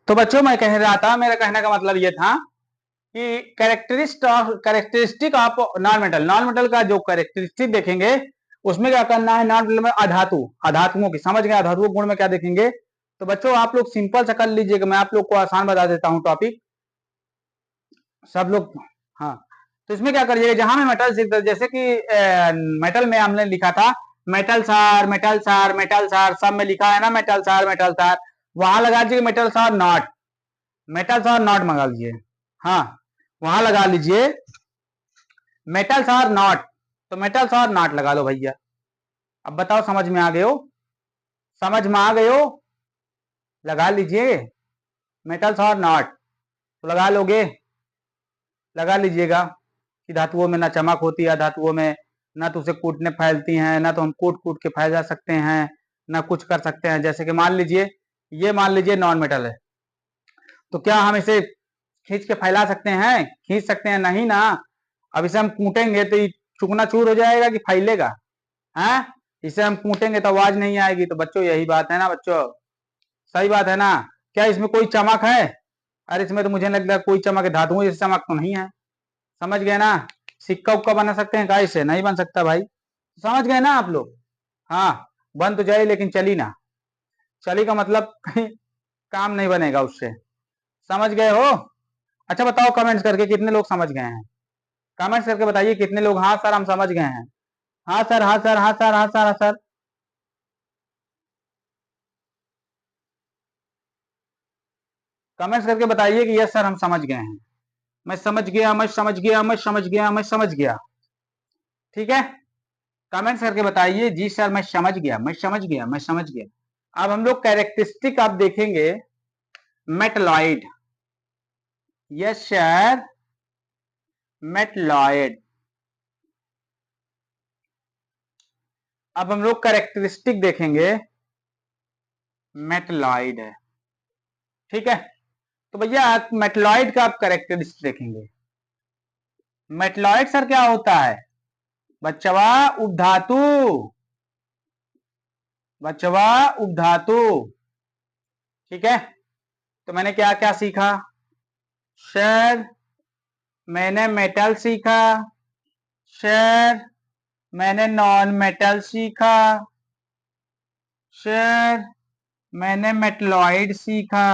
तो बच्चों मैं कह रहा था, मेरा कहने का मतलब ये था कि characteristic of non metal, non metal का जो कैरेक्टरिस्टिक देखेंगे उसमें क्या करना है, नॉन मेटल में अधातु, अधातुओं की, समझ गए, अधातुओं गुण में क्या देखेंगे। तो बच्चों आप लोग सिंपल सा कर लीजिएगा, मैं आप लोग को आसान बता देता हूं टॉपिक, सब लोग। हाँ, तो इसमें क्या करिएगा, जहां में मेटल, जैसे कि मेटल में हमने लिखा था मेटल सार, मेटल सार, मेटल सार, सब में लिखा है ना मेटल सार, मेटल सार, वहां लगा दीजिए मेटल सार नॉट, मेटल सार नॉट मंगा लीजिए। हाँ, वहां लगा लीजिए मेटल्स आर नॉट, तो मेटल्स आर नॉट लगा लो भैया। अब बताओ समझ में आ गए हो, समझ में आ गए हो, लगा लीजिए मेटल्स आर नॉट, तो लगा लोगे, लगा लीजिएगा कि धातुओं में ना चमक होती है, धातुओं में ना तो उसे कूटने फैलती हैं, ना तो हम कूट कूट के फैल जा सकते हैं, ना कुछ कर सकते हैं। जैसे कि मान लीजिए, ये मान लीजिए नॉन मेटल है, तो क्या हम इसे खींच के फैला सकते हैं, खींच सकते हैं, नहीं ना। अब इसे हम कूटेंगे तो ये चुकना चूर हो जाएगा कि फैलेगा, है, इसे हम कूटेंगे तो आवाज नहीं आएगी। तो बच्चों यही बात है ना बच्चों, सही बात है ना। क्या इसमें कोई चमक है, अरे इसमें तो मुझे नहीं लगता कोई चमक है, धातुओं जैसी चमक तो नहीं है, समझ गए ना। सिक्का उक्का बना सकते हैं, गाय से नहीं बन सकता भाई, समझ गए ना आप लोग। हाँ, बन तो जाए लेकिन चली ना, चली का मतलब कहीं काम नहीं बनेगा उससे, समझ गए हो। अच्छा बताओ कमेंट्स करके कितने लोग समझ गए हैं, कमेंट्स करके बताइए कितने लोग, हाँ सर हम समझ गए हैं, हाँ सर, हाँ सर, हाँ सर, हाँ सर, हाँ सर। कमेंट्स करके बताइए कि यस सर हम समझ गए हैं, मैं समझ गया, मैं समझ गया, मैं समझ गया, मैं समझ गया। ठीक है, कमेंट्स करके बताइए जी सर मैं समझ गया, मैं समझ गया, मैं समझ गया। अब हम लोग कैरेक्टरिस्टिक आप देखेंगे मेटलॉइड, यस सर, मेटलॉइड। अब हम लोग कैरेक्टरिस्टिक देखेंगे मेटलॉइड है, ठीक है। तो भैया मेटलॉइड का आप कैरेक्टरिस्टिक देखेंगे, मेटलॉइड सर क्या होता है, बच्चवा उपधातु, बच्चवा उपधातु, ठीक है। तो मैंने क्या क्या सीखा सर, मैंने मेटल सीखा सर, मैंने नॉन मेटल सीखा सर, मैंने मेटलॉइड सीखा,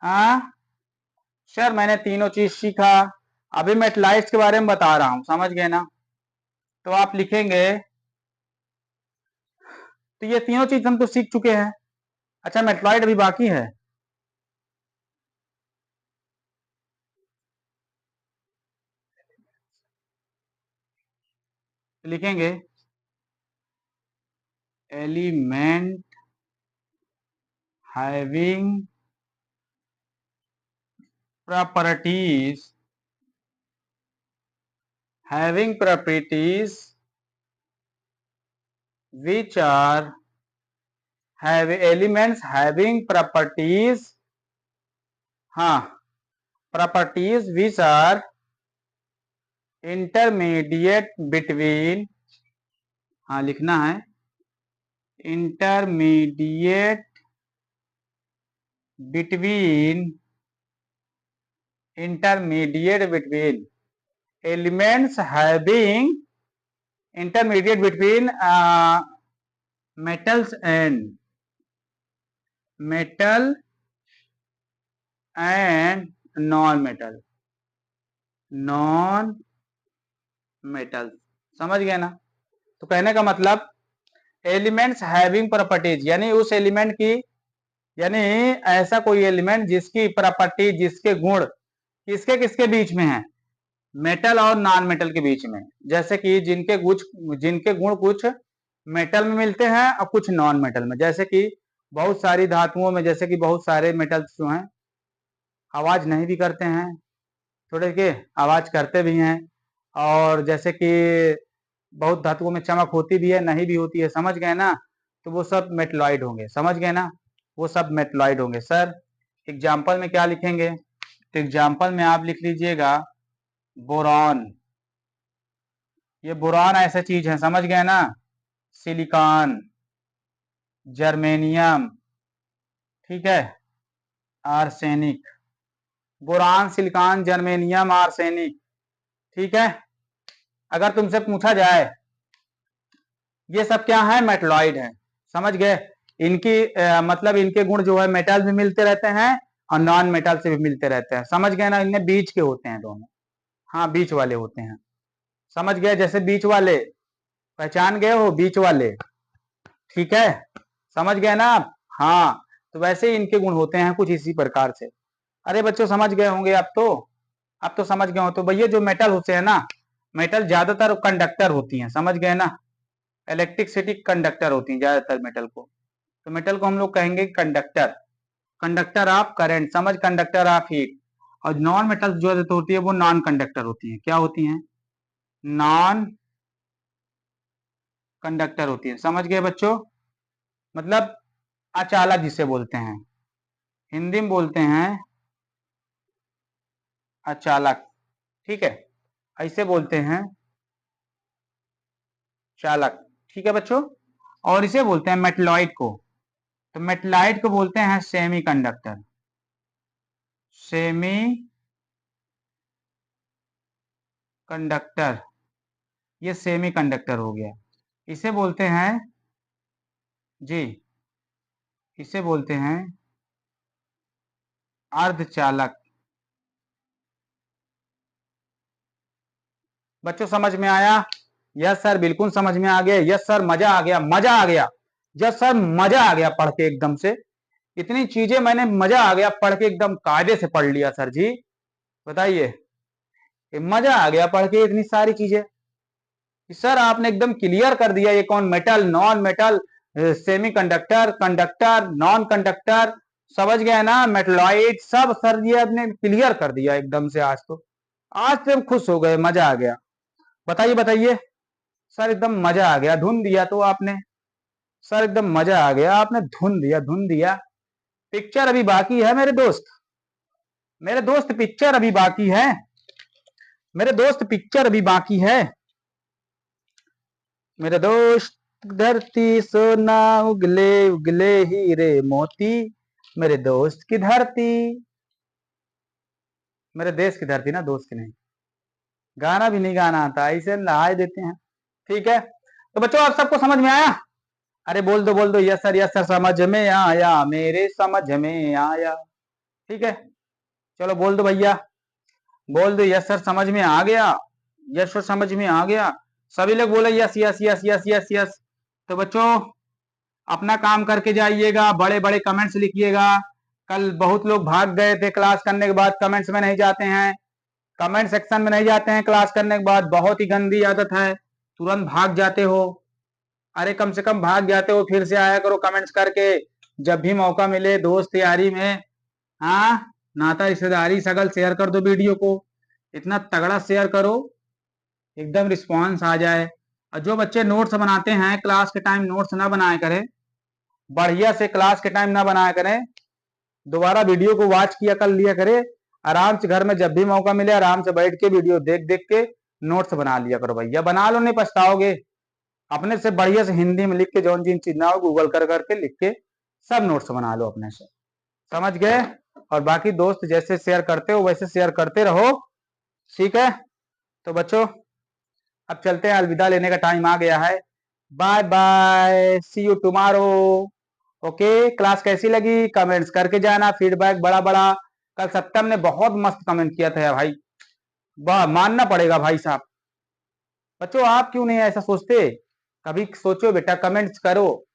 हाँ सर मैंने तीनों चीज सीखा। अभी मेटलॉइड्स के बारे में बता रहा हूं, समझ गए ना। तो आप लिखेंगे, तो ये तीनों चीज हम तो सीख चुके हैं। अच्छा मेटलॉइड अभी बाकी है, तो लिखेंगे element having properties, having properties which are have elements having properties, हाँ properties which are intermediate between, हाँ लिखना है intermediate between, intermediate between elements having, intermediate between metals and metal and non metal, non metal, समझ गए ना। तो कहने का मतलब एलिमेंट्स हैविंग प्रॉपर्टीज, यानी उस एलिमेंट की, यानी ऐसा कोई एलिमेंट जिसकी प्रॉपर्टी, जिसके गुण किसके किसके बीच में है, मेटल और नॉन मेटल के बीच में, जैसे कि जिनके गुण कुछ मेटल में मिलते हैं और कुछ नॉन मेटल में। जैसे कि बहुत सारी धातुओं में, जैसे कि बहुत सारे मेटल्स जो हैं आवाज नहीं भी करते हैं, थोड़े के आवाज करते भी हैं। और जैसे कि बहुत धातुओं में चमक होती भी है, नहीं भी होती है, समझ गए ना। तो वो सब मेटलॉइड होंगे, समझ गए ना, वो सब मेटलॉइड होंगे। सर एग्जाम्पल में क्या लिखेंगे? तो एग्जाम्पल में आप लिख लीजिएगा बोरॉन। ये बोरॉन ऐसा चीज है, समझ गए ना। सिलिकॉन, जर्मेनियम, ठीक है, arsenic. Boron, silicon, germanium, arsenic, ठीक है। अगर तुमसे पूछा जाए ये सब क्या है? मेटलॉइड है, समझ गए। इनकी मतलब इनके गुण जो है मेटल भी मिलते रहते हैं और नॉन मेटल से भी मिलते रहते हैं, समझ गए ना। इनमें बीच के होते हैं दोनों, हाँ बीच वाले होते हैं, समझ गए। जैसे बीच वाले, पहचान गए हो बीच वाले, ठीक है, समझ गए ना आप। हाँ, तो वैसे ही इनके गुण होते हैं कुछ इसी प्रकार से। अरे बच्चों समझ गए होंगे आप तो, अब तो समझ गए हो। तो भैया जो मेटल होते हैं ना, मेटल ज्यादातर कंडक्टर होती हैं, समझ गए ना। इलेक्ट्रिसिटी कंडक्टर होती है ज्यादातर मेटल को। तो मेटल को हम लोग कहेंगे कंडक्टर, कंडक्टर ऑफ करंट, समझ, कंडक्टर ऑफ हीट। और नॉन मेटल जो होती है वो नॉन कंडक्टर होती है। क्या होती हैं? नॉन कंडक्टर होती है, समझ गए बच्चों। मतलब अचालक जिसे बोलते हैं, हिंदी में बोलते हैं अचालक, ठीक है, ऐसे बोलते हैं चालक, ठीक है बच्चों। और इसे बोलते हैं मेटलॉइड को, तो मेटलॉइड को बोलते हैं सेमी कंडक्टर, सेमी कंडक्टर, ये सेमी कंडक्टर हो गया। इसे बोलते हैं जी, इसे बोलते हैं अर्धचालक। बच्चों समझ में आया? यस सर, बिल्कुल समझ में आ गया। यस सर, मजा आ गया, मजा आ गया। यस सर, मजा आ गया पढ़ के एकदम से। इतनी चीजें मैंने, मजा आ गया पढ़ के, एकदम कायदे से पढ़ लिया सर जी। बताइए, मजा आ गया पढ़ के इतनी सारी चीजें। सर आपने एकदम क्लियर कर दिया ये कौन metal, non metal, semi conductor, conductor, non conductor, समझ गए ना, मेटलॉइड, सब सर जी आपने क्लियर कर दिया एकदम से। आज तो हम खुश हो गए, मजा आ गया। बताइए बताइए सर, एकदम मजा आ गया, धुन दिया तो आपने। सर एकदम मजा आ गया, आपने धुन दिया, धुन दिया। पिक्चर अभी बाकी है मेरे दोस्त, मेरे दोस्त पिक्चर अभी बाकी है, मेरे दोस्त पिक्चर अभी बाकी है। मेरे दोस्त धरती सोना, उगले उगले हीरे मोती, मेरे दोस्त की धरती, मेरे देश की धरती ना, दोस्त की नहीं। गाना भी नहीं गाना आता, ऐसे नहाए देते हैं, ठीक है। तो बच्चों आप सबको समझ में आया? अरे बोल दो यस सर समझ में आया, मेरे समझ में आया, ठीक है। चलो बोल दो भैया, बोल दो यस सर समझ में आ गया, यस सर समझ में आ गया। सभी लोग बोले yes yes yes yes yes yes. तो बच्चों अपना काम करके जाइएगा, बड़े बड़े कमेंट्स लिखिएगा। कल बहुत लोग भाग गए थे क्लास करने के बाद, कमेंट्स में नहीं जाते हैं, कमेंट सेक्शन में नहीं जाते हैं क्लास करने के बाद, बहुत ही गंदी आदत है, तुरंत भाग जाते हो। अरे कम से कम भाग जाते हो, फिर से आया करो कमेंट्स करके, जब भी मौका मिले दोस्त यारी में, हाँ, नाता रिश्तेदारी सगल शेयर कर दो वीडियो को, इतना तगड़ा शेयर करो एकदम रिस्पॉन्स आ जाए। और जो बच्चे नोट्स बनाते हैं क्लास के टाइम नोट्स ना बनाया करें, बढ़िया से क्लास के टाइम ना बनाया करें, दोबारा वीडियो को वॉच किया कर लिया करे, आराम से घर में जब भी मौका मिले आराम से बैठ के वीडियो देख देख के नोट्स बना लिया करो भैया, बना लो, नहीं पछताओगे। अपने से बढ़िया से हिंदी में लिख के, जौन जिन चीज ना हो गूगल कर करके लिख के सब नोट्स बना लो अपने से, समझ गए। और बाकी दोस्त जैसे शेयर करते हो वैसे शेयर करते रहो, ठीक है। तो बच्चों अब चलते हैं, अलविदा लेने का टाइम आ गया है। Bye bye, see you tomorrow. Okay, class कैसी लगी कमेंट्स करके जाना, फीडबैक बड़ा बड़ा। कल सत्यम ने बहुत मस्त कमेंट किया था भाई, वाह, मानना पड़ेगा भाई साहब। बच्चों आप क्यों नहीं ऐसा सोचते? कभी सोचो बेटा, कमेंट्स करो,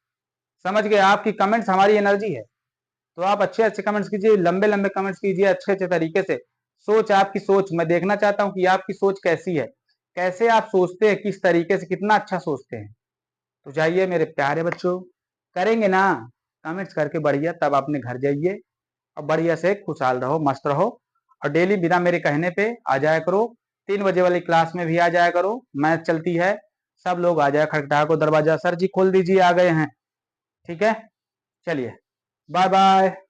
समझ गए, आपकी कमेंट्स हमारी एनर्जी है। तो आप अच्छे अच्छे कमेंट्स कीजिए, लंबे लंबे कमेंट्स कीजिए, अच्छे अच्छे तरीके से, सोच, आपकी सोच मैं देखना चाहता हूं कि आपकी सोच कैसी है, कैसे आप सोचते हैं, किस तरीके से, कितना अच्छा सोचते हैं। तो जाइए मेरे प्यारे बच्चों, करेंगे ना कमेंट्स करके बढ़िया, तब अपने घर जाइए और बढ़िया से खुशहाल रहो, मस्त रहो। और डेली बिना मेरे कहने पे आ जाया करो, 3 बजे वाली क्लास में भी आ जाया करो, मैथ चलती है, सब लोग आ जाए, खटखटा को दरवाजा, सर जी खोल दीजिए आ गए हैं। ठीक है, चलिए बाय बाय।